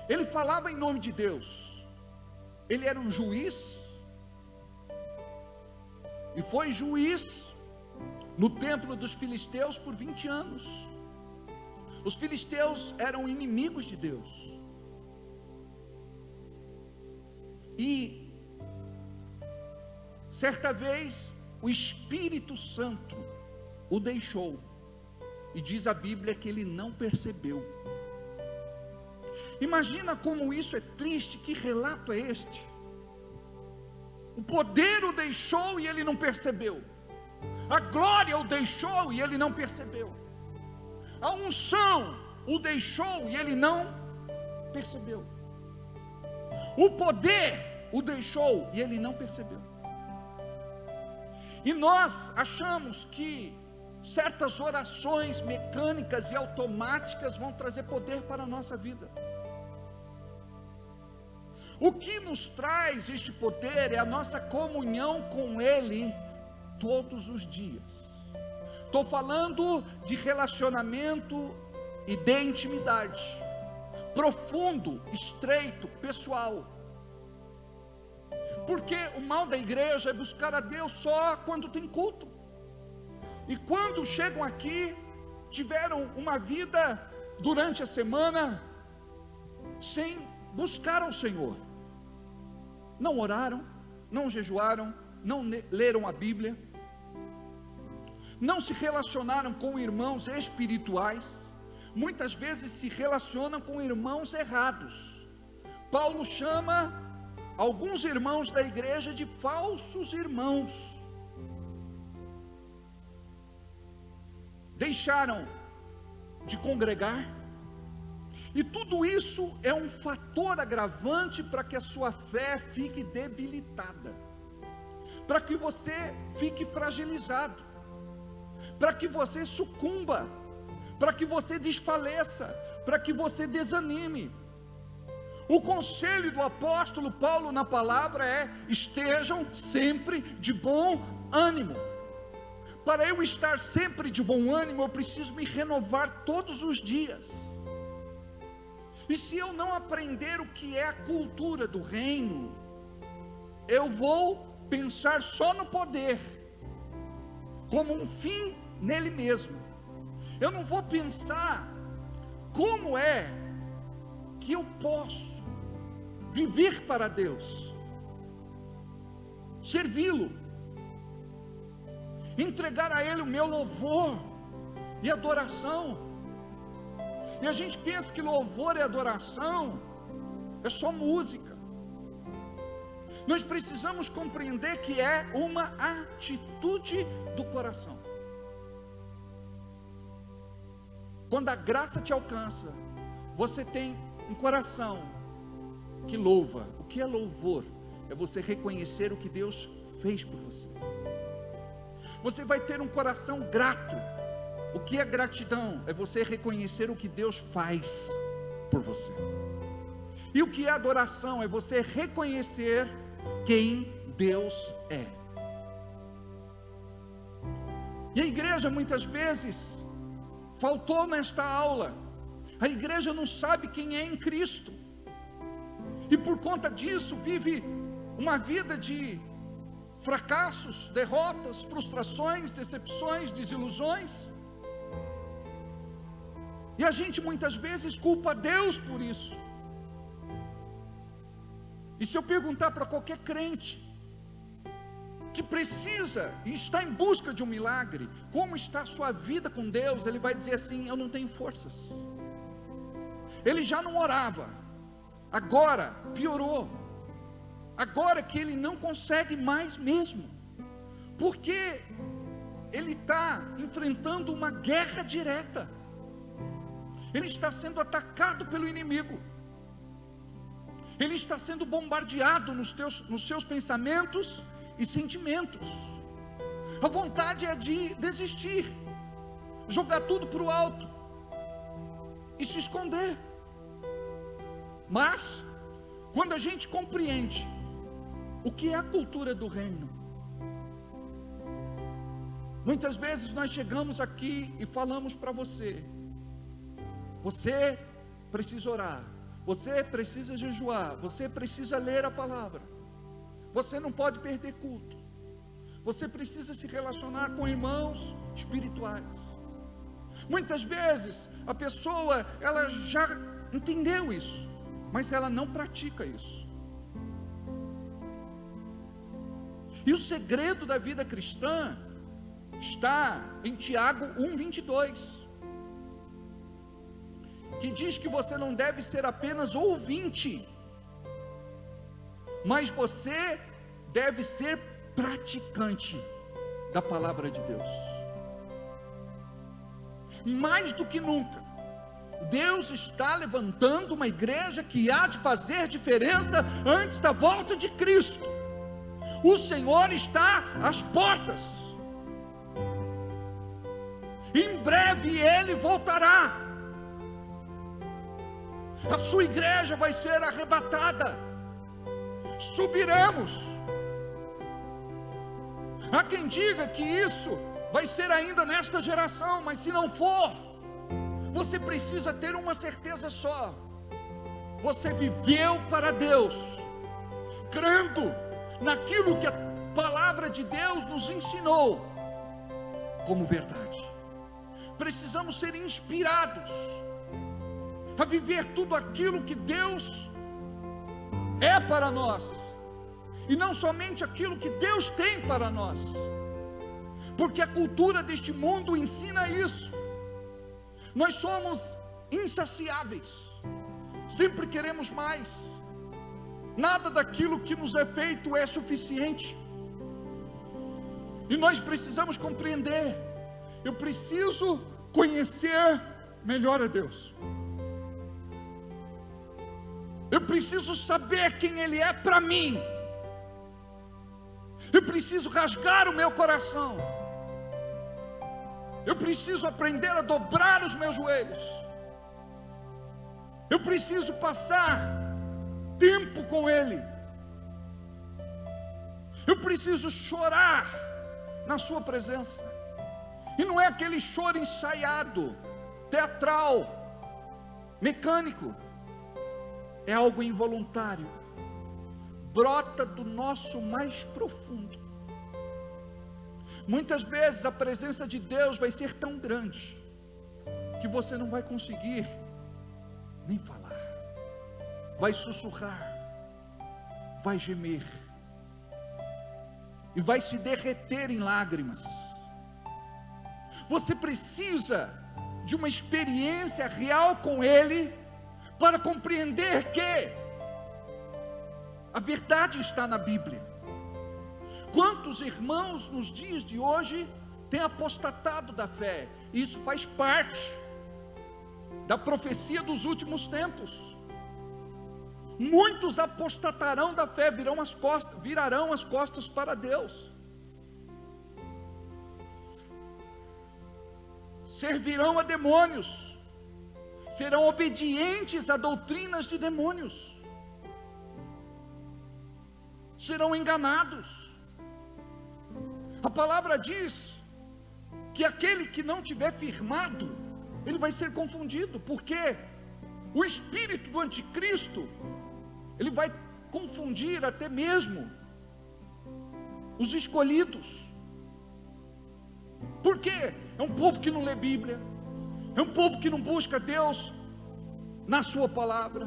ele falava em nome de Deus, ele era um juiz, e foi juiz no templo dos filisteus por 20 anos. Os filisteus eram inimigos de Deus, e certa vez o Espírito Santo o deixou, e diz a Bíblia que ele não percebeu. Imagina como isso é triste, que relato é este? O poder o deixou e ele não percebeu, a glória o deixou e ele não percebeu, a unção o deixou e ele não percebeu, o poder o deixou e ele não percebeu. E nós achamos que certas orações mecânicas e automáticas vão trazer poder para a nossa vida. O que nos traz este poder é a nossa comunhão com Ele todos os dias. Estou falando de relacionamento e de intimidade, profundo, estreito, pessoal. Porque o mal da igreja é buscar a Deus só quando tem culto. E quando chegam aqui, tiveram uma vida durante a semana sem buscar ao Senhor. Não oraram, não jejuaram, não leram a Bíblia, não se relacionaram com irmãos espirituais, muitas vezes se relacionam com irmãos errados. Paulo chama alguns irmãos da igreja de falsos irmãos. Deixaram de congregar, e tudo isso é um fator agravante para que a sua fé fique debilitada, para que você fique fragilizado, para que você sucumba, para que você desfaleça, para que você desanime. O conselho do apóstolo Paulo na palavra é: estejam sempre de bom ânimo. Para eu estar sempre de bom ânimo, eu preciso me renovar todos os dias. E se eu não aprender o que é a cultura do reino, eu vou pensar só no poder, como um fim nele mesmo. Eu não vou pensar como é que eu posso viver para Deus, servi-lo, entregar a Ele o meu louvor e adoração. E a gente pensa que louvor e adoração é só música. Nós precisamos compreender que é uma atitude do coração. Quando a graça te alcança, você tem um coração que louva. O que é louvor? É você reconhecer o que Deus fez por você. Você vai ter um coração grato. O que é gratidão? É você reconhecer o que Deus faz por você. E o que é adoração? É você reconhecer quem Deus é. E a igreja muitas vezes faltou nesta aula. A igreja não sabe quem é em Cristo, e por conta disso vive uma vida de fracassos, derrotas, frustrações, decepções, desilusões. E a gente muitas vezes culpa Deus por isso. E se eu perguntar para qualquer crente que precisa e está em busca de um milagre, como está a sua vida com Deus, ele vai dizer assim: eu não tenho forças. Ele já não orava, agora piorou. Agora que ele não consegue mais mesmo, porque ele está enfrentando uma guerra direta. Ele está sendo atacado pelo inimigo. Ele está sendo bombardeado nos seus pensamentos e sentimentos. A vontade é de desistir, jogar tudo para o alto e se esconder. Mas quando a gente compreende o que é a cultura do reino, muitas vezes nós chegamos aqui e falamos para você: você precisa orar, você precisa jejuar, você precisa ler a palavra, você não pode perder culto, você precisa se relacionar com irmãos espirituais. Muitas vezes a pessoa, ela já entendeu isso, mas ela não pratica isso. E o segredo da vida cristã está em Tiago 1:22, que diz que você não deve ser apenas ouvinte, mas você deve ser praticante da palavra de Deus. Mais do que nunca, Deus está levantando uma igreja que há de fazer diferença antes da volta de Cristo. O Senhor está às portas. Em breve Ele voltará. A sua igreja vai ser arrebatada. Subiremos. Há quem diga que isso vai ser ainda nesta geração, mas se não for, você precisa ter uma certeza só: você viveu para Deus, crendo naquilo que a palavra de Deus nos ensinou como verdade. Precisamos ser inspirados a viver tudo aquilo que Deus é para nós, e não somente aquilo que Deus tem para nós, porque a cultura deste mundo ensina isso. Nós somos insaciáveis, sempre queremos mais. Nada daquilo que nos é feito é suficiente. E nós precisamos compreender: eu preciso conhecer melhor a Deus. Eu preciso saber quem Ele é para mim. Eu preciso rasgar o meu coração. Eu preciso aprender a dobrar os meus joelhos. Eu preciso passar com Ele. Eu preciso chorar na sua presença. E não é aquele choro ensaiado, teatral, mecânico. É algo involuntário. Brota do nosso mais profundo. Muitas vezes a presença de Deus vai ser tão grande que você não vai conseguir nem falar. Vai sussurrar, vai gemer e vai se derreter em lágrimas. Você precisa de uma experiência real com Ele para compreender que a verdade está na Bíblia. Quantos irmãos nos dias de hoje têm apostatado da fé? Isso faz parte da profecia dos últimos tempos. Muitos apostatarão da fé, virarão as costas para Deus. Servirão a demônios, serão obedientes a doutrinas de demônios, serão enganados. A palavra diz que aquele que não tiver firmado, ele vai ser confundido, porque o espírito do anticristo, ele vai confundir até mesmo os escolhidos. Por quê? É um povo que não lê Bíblia, é um povo que não busca Deus na sua palavra,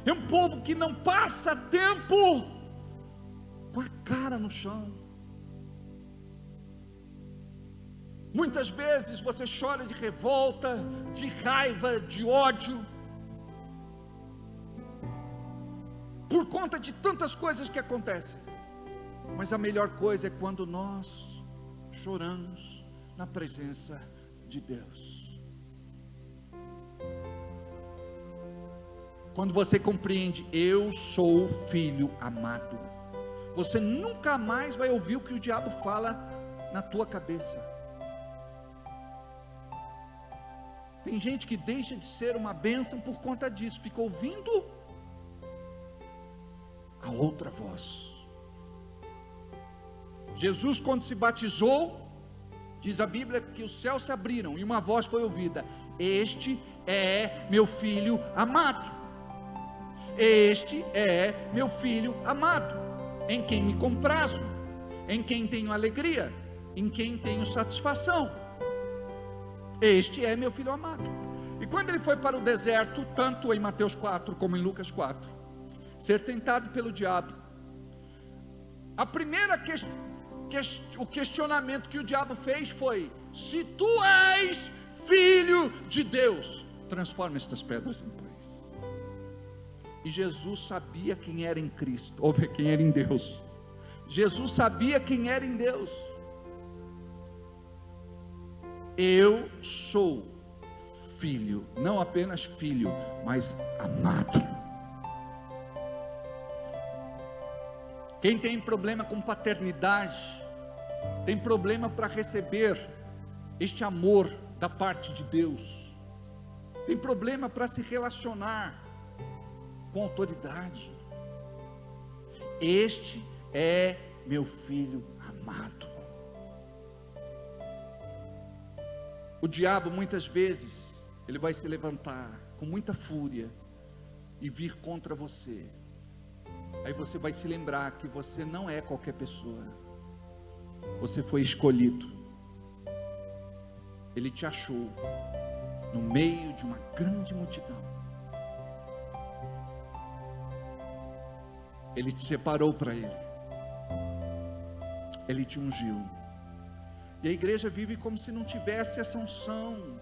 é um povo que não passa tempo com a cara no chão. Muitas vezes você chora de revolta, de raiva, de ódio, por conta de tantas coisas que acontecem. Mas a melhor coisa é quando nós choramos na presença de Deus. Quando você compreende, eu sou o filho amado, você nunca mais vai ouvir o que o diabo fala na tua cabeça. Tem gente que deixa de ser uma bênção por conta disso, fica ouvindo a outra voz. Jesus, quando se batizou, diz a Bíblia que os céus se abriram e uma voz foi ouvida: este é meu filho amado, este é meu filho amado, em quem me comprazo, em quem tenho alegria, em quem tenho satisfação. Este é meu filho amado. E quando ele foi para o deserto, tanto em Mateus 4 como em Lucas 4, ser tentado pelo diabo, a primeira o questionamento que o diabo fez foi: se tu és filho de Deus, transforma estas pedras em pães. E Jesus sabia quem era em Cristo, ou quem era em Deus. Jesus sabia quem era em Deus. Eu sou filho, não apenas filho, mas amado. Quem tem problema com paternidade, tem problema para receber este amor da parte de Deus, tem problema para se relacionar com autoridade. Este é meu filho amado. O diabo muitas vezes, ele vai se levantar com muita fúria e vir contra você. Aí você vai se lembrar que você não é qualquer pessoa, você foi escolhido. Ele te achou no meio de uma grande multidão, ele te separou para ele, ele te ungiu. E a igreja vive como se não tivesse essa unção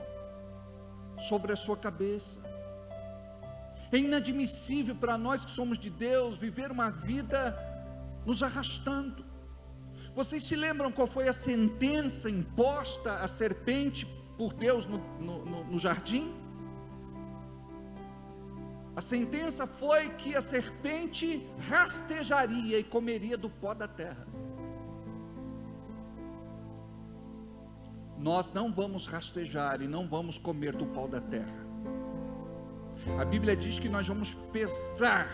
sobre a sua cabeça. É inadmissível para nós que somos de Deus viver uma vida nos arrastando. Vocês se lembram qual foi a sentença imposta à serpente por Deus no jardim? A sentença foi que a serpente rastejaria e comeria do pó da terra. Nós não vamos rastejar e não vamos comer do pó da terra. A Bíblia diz que nós vamos pesar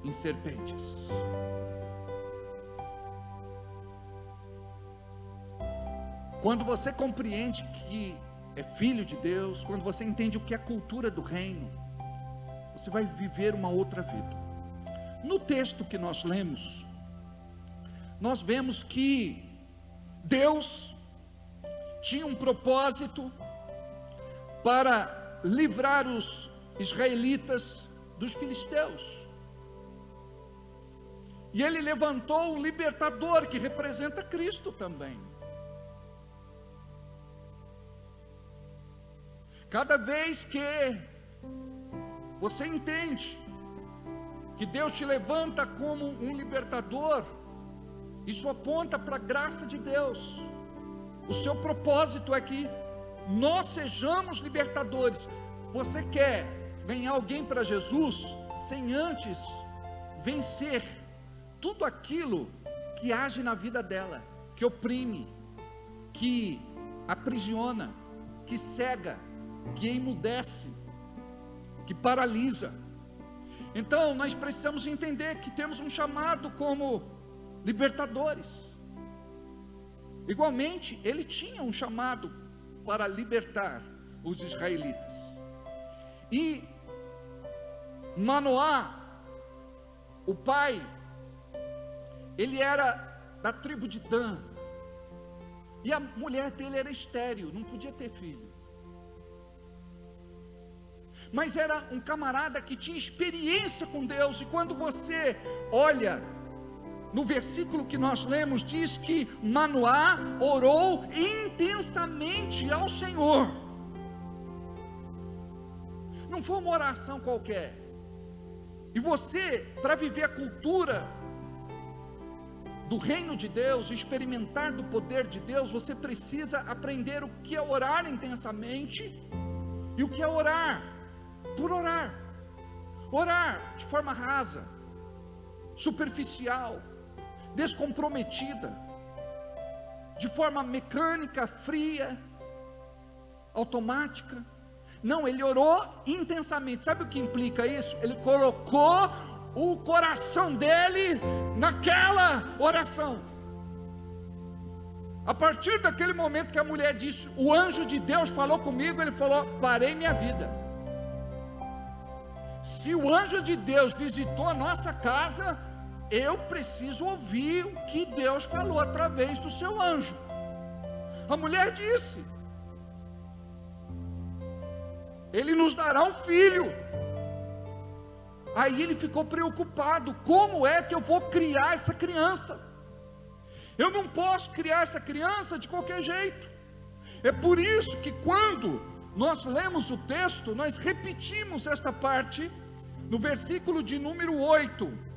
em serpentes. Quando você compreende que é filho de Deus, quando você entende o que é a cultura do reino, você vai viver uma outra vida. No texto que nós lemos, nós vemos que Deus tinha um propósito para livrar os israelitas dos filisteus. E Ele levantou um libertador que representa Cristo também. Cada vez que você entende que Deus te levanta como um libertador, isso aponta para a graça de Deus. O seu propósito é que nós sejamos libertadores. Você quer ganhar alguém para Jesus sem antes vencer tudo aquilo que age na vida dela, que oprime, que aprisiona, que cega, que emudece, que paralisa. Então nós precisamos entender que temos um chamado como libertadores. Igualmente, ele tinha um chamado para libertar os israelitas. E Manoá, o pai, ele era da tribo de Dan, e a mulher dele era estéril, não podia ter filho. Mas era um camarada que tinha experiência com Deus. E quando você olha no versículo que nós lemos, diz que Manoá orou intensamente ao Senhor. Não foi uma oração qualquer. E você, para viver a cultura do reino de Deus, experimentar do poder de Deus, você precisa aprender o que é orar intensamente e o que é orar por orar. Orar de forma rasa, superficial, descomprometida, de forma mecânica, fria, automática. Não, ele orou intensamente. Sabe o que implica isso? Ele colocou o coração dele naquela oração. A partir daquele momento que a mulher disse, o anjo de Deus falou comigo, ele falou, parei minha vida. Se o anjo de Deus visitou a nossa casa, eu preciso ouvir o que Deus falou através do seu anjo. A mulher disse, ele nos dará um filho. Aí ele ficou preocupado, como é que eu vou criar essa criança? Eu não posso criar essa criança de qualquer jeito. É por isso que quando nós lemos o texto, nós repetimos esta parte, no versículo de número 8,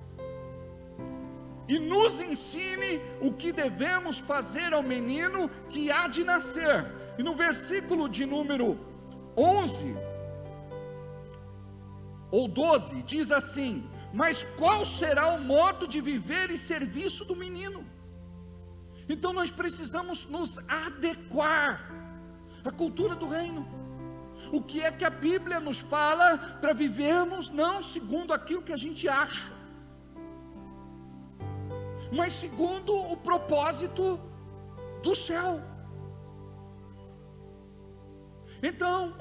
e nos ensine o que devemos fazer ao menino que há de nascer. E no versículo de número 11 ou 12, diz assim, mas qual será o modo de viver e serviço do menino? Então nós precisamos nos adequar à cultura do reino. O que é que a Bíblia nos fala para vivermos não segundo aquilo que a gente acha, mas segundo o propósito do céu. Então,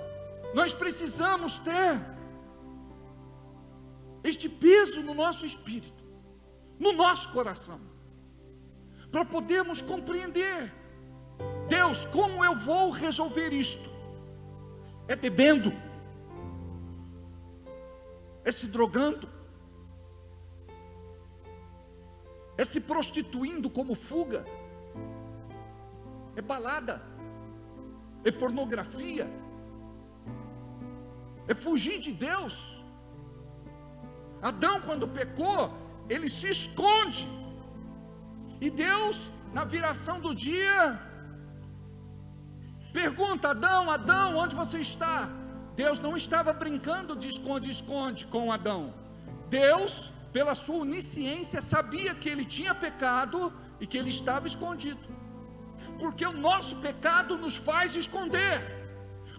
nós precisamos ter este peso no nosso espírito, no nosso coração, para podermos compreender, Deus, como eu vou resolver isto? É bebendo? É se drogando? É se prostituindo como fuga? É balada? É pornografia? É fugir de Deus? Adão, quando pecou, ele se esconde, e Deus, na viração do dia, pergunta, Adão, Adão, onde você está? Deus não estava brincando de esconde-esconde com Adão. Deus, pela sua onisciência, sabia que ele tinha pecado e que ele estava escondido, porque o nosso pecado nos faz esconder.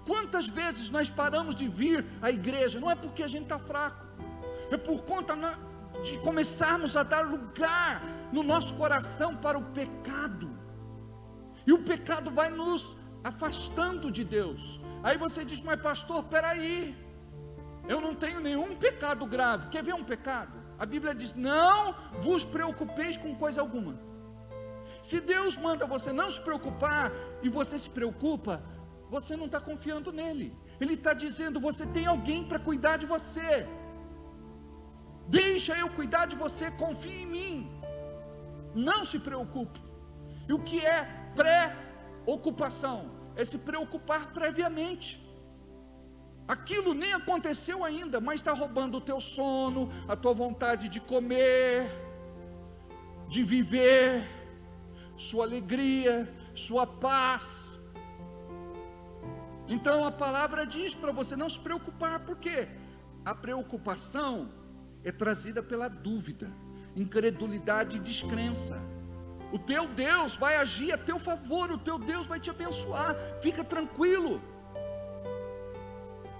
Quantas vezes nós paramos de vir à igreja? Não é porque a gente está fraco, é por conta de começarmos a dar lugar no nosso coração para o pecado, e o pecado vai nos afastando de Deus. Aí você diz: mas pastor, peraí, eu não tenho nenhum pecado grave. Quer ver um pecado? A Bíblia diz: não vos preocupeis com coisa alguma. Se Deus manda você não se preocupar, e você se preocupa, você não está confiando nele. Ele está dizendo: você tem alguém para cuidar de você, deixa eu cuidar de você, confie em mim, não se preocupe. E o que é pré-ocupação? É se preocupar previamente. Aquilo nem aconteceu ainda, mas está roubando o teu sono, a tua vontade de comer, de viver, sua alegria, sua paz. Então a palavra diz para você não se preocupar. Por quê? A preocupação é trazida pela dúvida, incredulidade e descrença. O teu Deus vai agir a teu favor, o teu Deus vai te abençoar, fica tranquilo,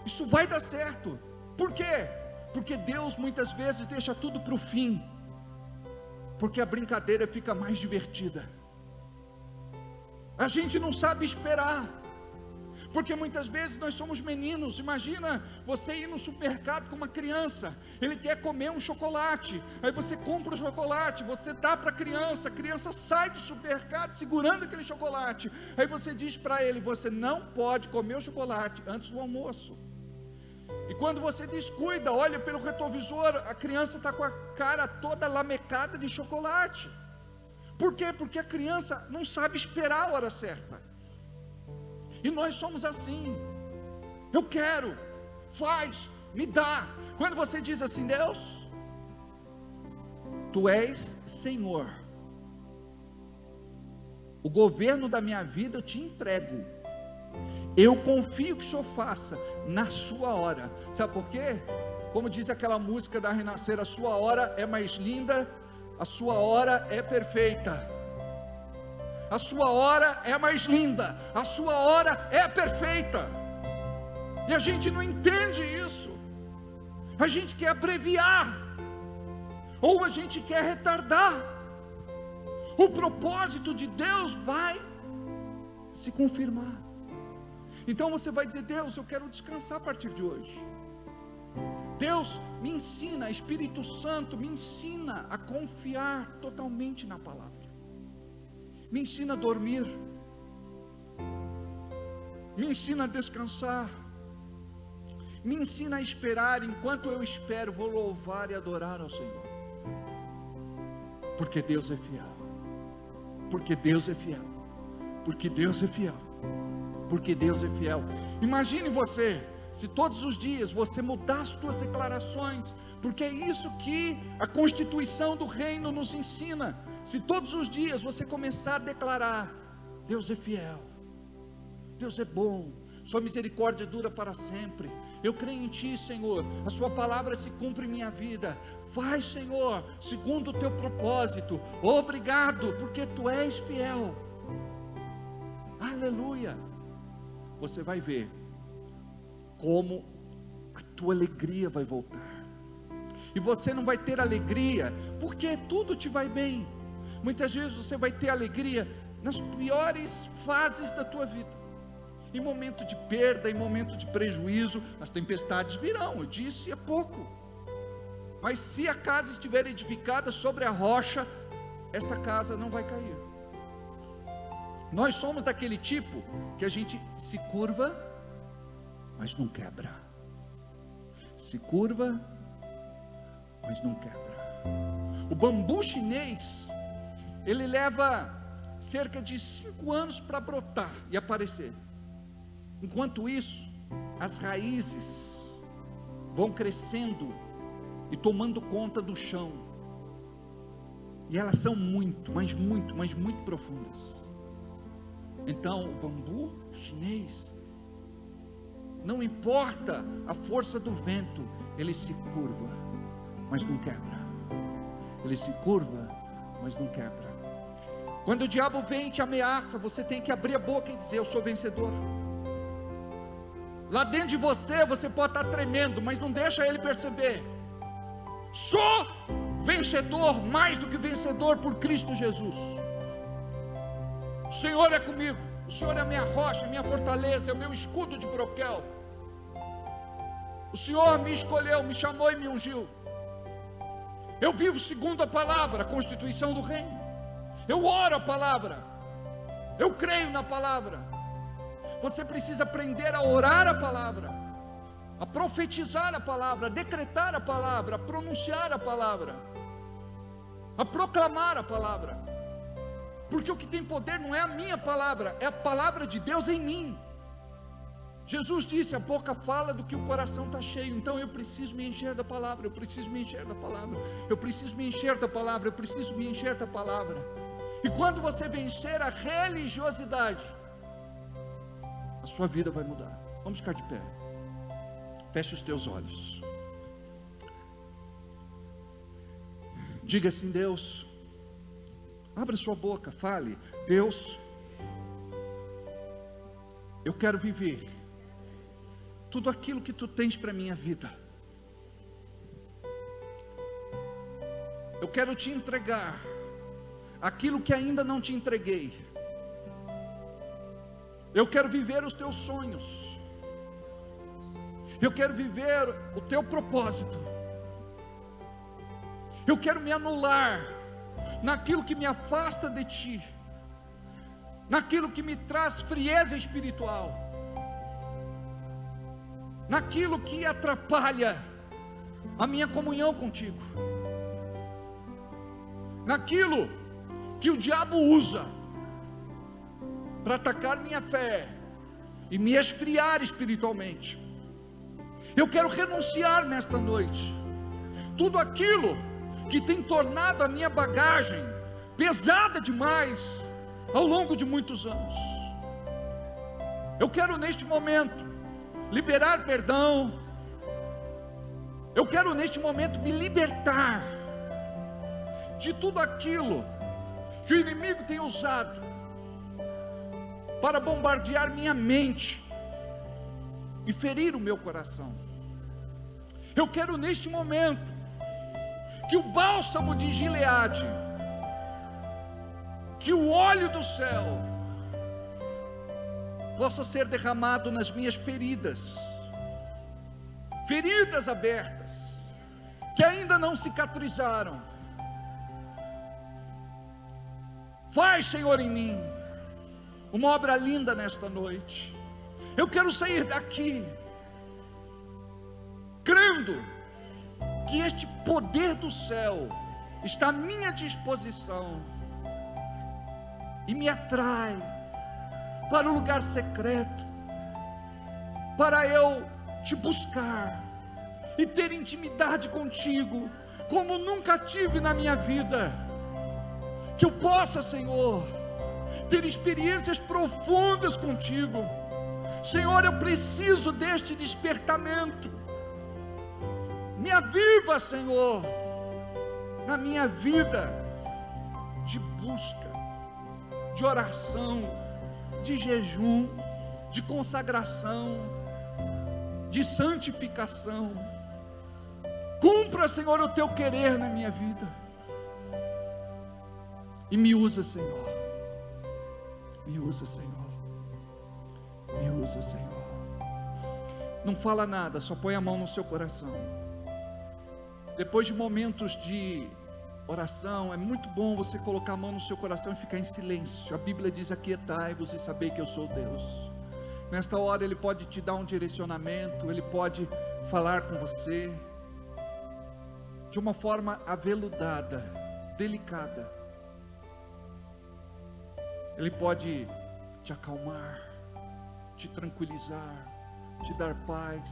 isso vai dar certo. Por quê? Porque Deus muitas vezes deixa tudo para o fim, porque a brincadeira fica mais divertida. A gente não sabe esperar, porque muitas vezes nós somos meninos. Imagina você ir no supermercado com uma criança, ele quer comer um chocolate, aí você compra o chocolate, você dá para a criança sai do supermercado segurando aquele chocolate, aí você diz para ele: você não pode comer o chocolate antes do almoço. E quando você descuida, olha pelo retrovisor, a criança está com a cara toda lamecada de chocolate. Por quê? Porque a criança não sabe esperar a hora certa. E nós somos assim: eu quero, faz, me dá. Quando você diz assim: Deus, Tu és Senhor, o governo da minha vida eu te entrego, eu confio que o Senhor faça na sua hora. Sabe por quê? Como diz aquela música da Renascer: a sua hora é mais linda, a sua hora é perfeita. A sua hora é mais linda, a sua hora é perfeita. E a gente não entende isso. A gente quer abreviar, ou a gente quer retardar. O propósito de Deus vai se confirmar. Então você vai dizer: Deus, eu quero descansar a partir de hoje. Deus, me ensina, Espírito Santo, me ensina a confiar totalmente na palavra. Me ensina a dormir, me ensina a descansar, me ensina a esperar. Enquanto eu espero, vou louvar e adorar ao Senhor, porque Deus é fiel, porque Deus é fiel, porque Deus é fiel, porque Deus é fiel. Imagine você, se todos os dias você mudar as suas declarações, porque é isso que a Constituição do Reino nos ensina. Se todos os dias você começar a declarar: Deus é fiel, Deus é bom, sua misericórdia dura para sempre, eu creio em Ti, Senhor, a Sua palavra se cumpre em minha vida, faz, Senhor, segundo o Teu propósito, obrigado, porque Tu és fiel, aleluia. Você vai ver como a tua alegria vai voltar, e você não vai ter alegria porque tudo te vai bem. Muitas vezes você vai ter alegria nas piores fases da tua vida, em momento de perda, em momento de prejuízo. As tempestades virão, eu disse há pouco, mas se a casa estiver edificada sobre a rocha, esta casa não vai cair. Nós somos daquele tipo que a gente se curva, mas não quebra, se curva, mas não quebra. O bambu chinês, ele leva cerca de 5 anos para brotar e aparecer. Enquanto isso, as raízes vão crescendo e tomando conta do chão, e elas são muito, mas muito profundas. Então o bambu chinês, não importa a força do vento, ele se curva, mas não quebra. Ele se curva, mas não quebra. Quando o diabo vem e te ameaça, você tem que abrir a boca e dizer: eu sou vencedor. Lá dentro de você, você pode estar tremendo, mas não deixa ele perceber. Sou vencedor, mais do que vencedor por Cristo Jesus. O Senhor é comigo, o Senhor é a minha rocha, a minha fortaleza, é o meu escudo de broquel. O Senhor me escolheu, me chamou e me ungiu. Eu vivo segundo a palavra, a constituição do reino. Eu oro a palavra, eu creio na palavra. Você precisa aprender a orar a palavra, a profetizar a palavra, a decretar a palavra, a pronunciar a palavra, a proclamar a palavra. Porque o que tem poder não é a minha palavra, é a palavra de Deus em mim. Jesus disse: a boca fala do que o coração está cheio. Então eu preciso me encher da palavra, eu preciso me encher da palavra, eu preciso me encher da palavra, eu preciso me encher da palavra. E quando você vencer a religiosidade, a sua vida vai mudar. Vamos ficar de pé. Feche os teus olhos. Diga assim: Deus, abra sua boca, fale. Deus, eu quero viver tudo aquilo que tu tens para a minha vida. Eu quero te entregar aquilo que ainda não te entreguei. Eu quero viver os teus sonhos. Eu quero viver o teu propósito. Eu quero me anular naquilo que me afasta de ti, naquilo que me traz frieza espiritual, naquilo que atrapalha a minha comunhão contigo, naquilo que o diabo usa para atacar minha fé e me esfriar espiritualmente. Eu quero renunciar nesta noite tudo aquilo que tem tornado a minha bagagem pesada demais ao longo de muitos anos. Eu quero neste momento liberar perdão. Eu quero neste momento me libertar de tudo aquilo que o inimigo tem usado para bombardear minha mente e ferir o meu coração. Eu quero neste momento que o bálsamo de Gileade, que o óleo do céu possa ser derramado nas minhas feridas, feridas abertas, que ainda não cicatrizaram. Faz, Senhor, em mim uma obra linda nesta noite. Eu quero sair daqui crendo que este poder do céu está à minha disposição e me atrai para o lugar secreto, para eu te buscar e ter intimidade contigo como nunca tive na minha vida. Que eu possa, Senhor, ter experiências profundas contigo. Senhor, eu preciso deste despertamento. Me aviva, Senhor, na minha vida de busca, de oração, de jejum, de consagração, de santificação. Cumpra, Senhor, o teu querer na minha vida. E me usa, Senhor. Me usa, Senhor. Me usa, Senhor. Não fala nada, só põe a mão no seu coração. Depois de momentos de oração, é muito bom você colocar a mão no seu coração e ficar em silêncio. A Bíblia diz: aquietai-vos e sabei que eu sou Deus. Nesta hora Ele pode te dar um direcionamento, Ele pode falar com você de uma forma aveludada, delicada. Ele pode te acalmar, te tranquilizar, te dar paz.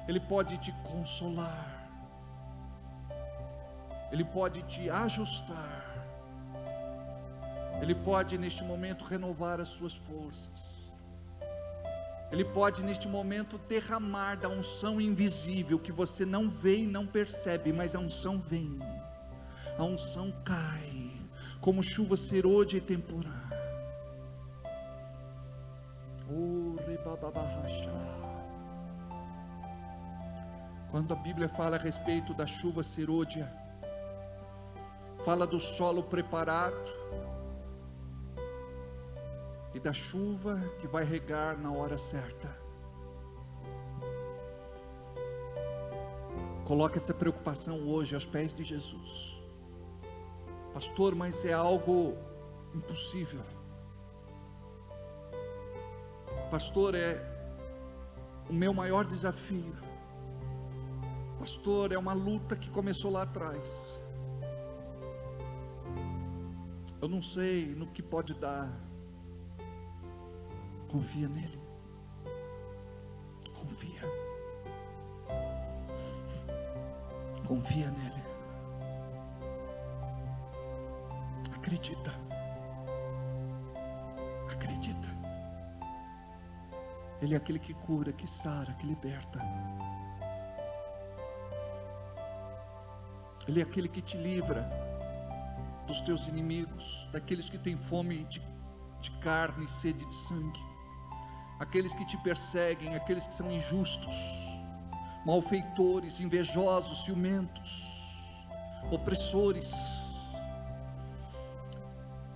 Ele pode te consolar. Ele pode te ajustar. Ele pode neste momento renovar as suas forças. Ele pode neste momento derramar da unção invisível que você não vê e não percebe, mas a unção vem. A unção cai como chuva serôdia e temporã. Quando a Bíblia fala a respeito da chuva serôdia, fala do solo preparado e da chuva que vai regar na hora certa. Coloque essa preocupação hoje aos pés de Jesus. Pastor, mas é algo impossível. Pastor, é o meu maior desafio. Pastor, é uma luta que começou lá atrás. Eu não sei no que pode dar. Confia nele. Confia. Confia nele. Acredita. Acredita. Ele é aquele que cura, que sara, que liberta. Ele é aquele que te livra dos teus inimigos, daqueles que têm fome de carne e sede de sangue, aqueles que te perseguem, aqueles que são injustos, malfeitores, invejosos, ciumentos, opressores.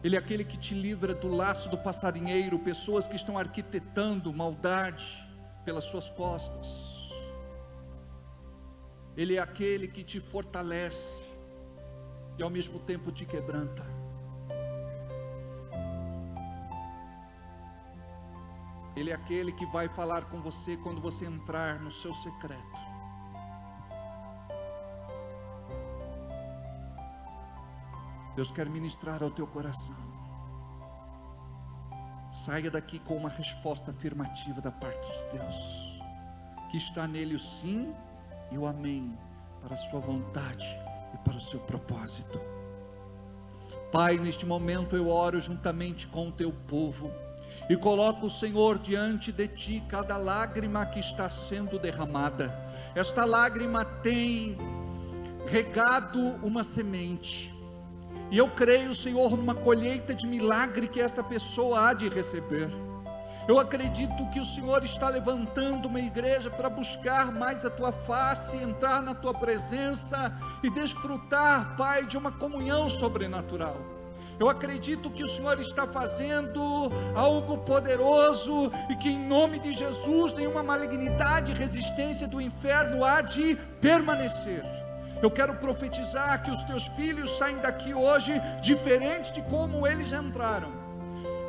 Ele é aquele que te livra do laço do passarinheiro, pessoas que estão arquitetando maldade pelas suas costas. Ele é aquele que te fortalece e ao mesmo tempo te quebranta. Ele é aquele que vai falar com você quando você entrar no seu secreto. Deus quer ministrar ao teu coração. Saia daqui com uma resposta afirmativa da parte de Deus, que está nele o sim e o amém, para a sua vontade e para o seu propósito. Pai, neste momento eu oro juntamente com o teu povo, e coloco o Senhor diante de ti, cada lágrima que está sendo derramada. Esta lágrima tem regado uma semente, e eu creio, Senhor, numa colheita de milagre que esta pessoa há de receber. Eu acredito que o Senhor está levantando uma igreja para buscar mais a tua face, entrar na tua presença e desfrutar, Pai, de uma comunhão sobrenatural. Eu acredito que o Senhor está fazendo algo poderoso e que em nome de Jesus nenhuma malignidade e resistência do inferno há de permanecer. Eu quero profetizar que os teus filhos saem daqui hoje diferentes de como eles entraram.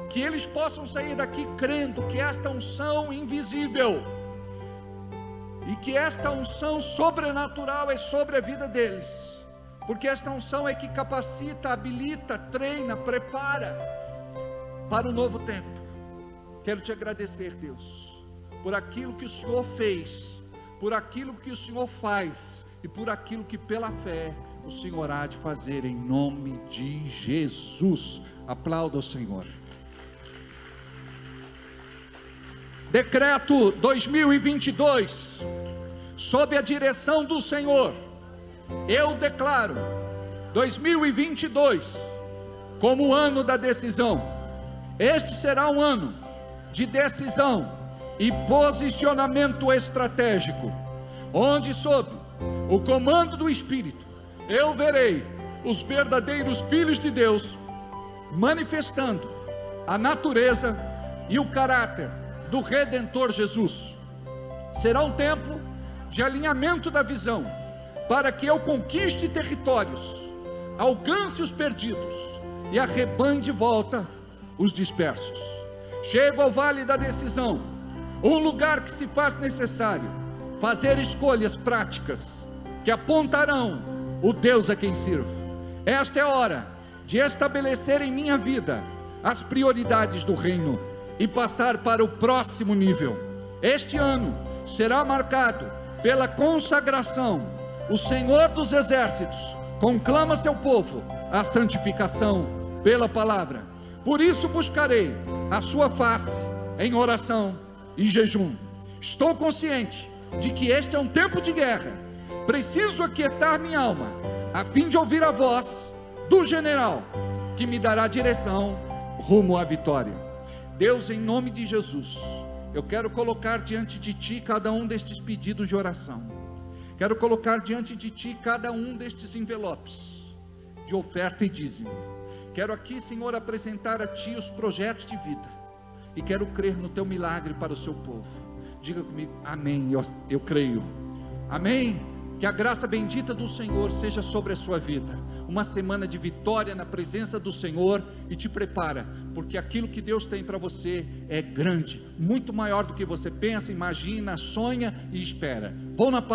Que eles possam sair daqui crendo que esta unção invisível e que esta unção sobrenatural é sobre a vida deles, porque esta unção é que capacita, habilita, treina, prepara para o novo tempo. Quero te agradecer, Deus, por aquilo que o Senhor fez, por aquilo que o Senhor faz e por aquilo que pela fé o Senhor há de fazer, em nome de Jesus. Aplauda o Senhor. Decreto 2022, sob a direção do Senhor, eu declaro 2022 como o ano da decisão. Este será um ano de decisão e posicionamento estratégico, onde sob o comando do Espírito, eu verei os verdadeiros filhos de Deus manifestando a natureza e o caráter do Redentor Jesus. Será um tempo de alinhamento da visão, para que eu conquiste territórios, alcance os perdidos e arrebanhe de volta os dispersos. Chego ao vale da decisão, um lugar que se faz necessário fazer escolhas práticas que apontarão o Deus a quem sirvo. Esta é a hora de estabelecer em minha vida as prioridades do reino e passar para o próximo nível. Este ano será marcado pela consagração. O Senhor dos Exércitos conclama seu povo à santificação pela palavra. Por isso buscarei a sua face em oração e jejum. Estou consciente de que este é um tempo de guerra. Preciso aquietar minha alma, a fim de ouvir a voz do general, que me dará direção rumo à vitória. Deus, em nome de Jesus, eu quero colocar diante de ti cada um destes pedidos de oração. Quero colocar diante de ti cada um destes envelopes de oferta e dízimo. Quero aqui, Senhor, apresentar a Ti os projetos de vida, e quero crer no Teu milagre para o Seu povo. Diga comigo, amém, eu creio, amém. Que a graça bendita do Senhor seja sobre a sua vida, uma semana de vitória na presença do Senhor, e te prepara, porque aquilo que Deus tem para você é grande, muito maior do que você pensa, imagina, sonha e espera. Vão na paz.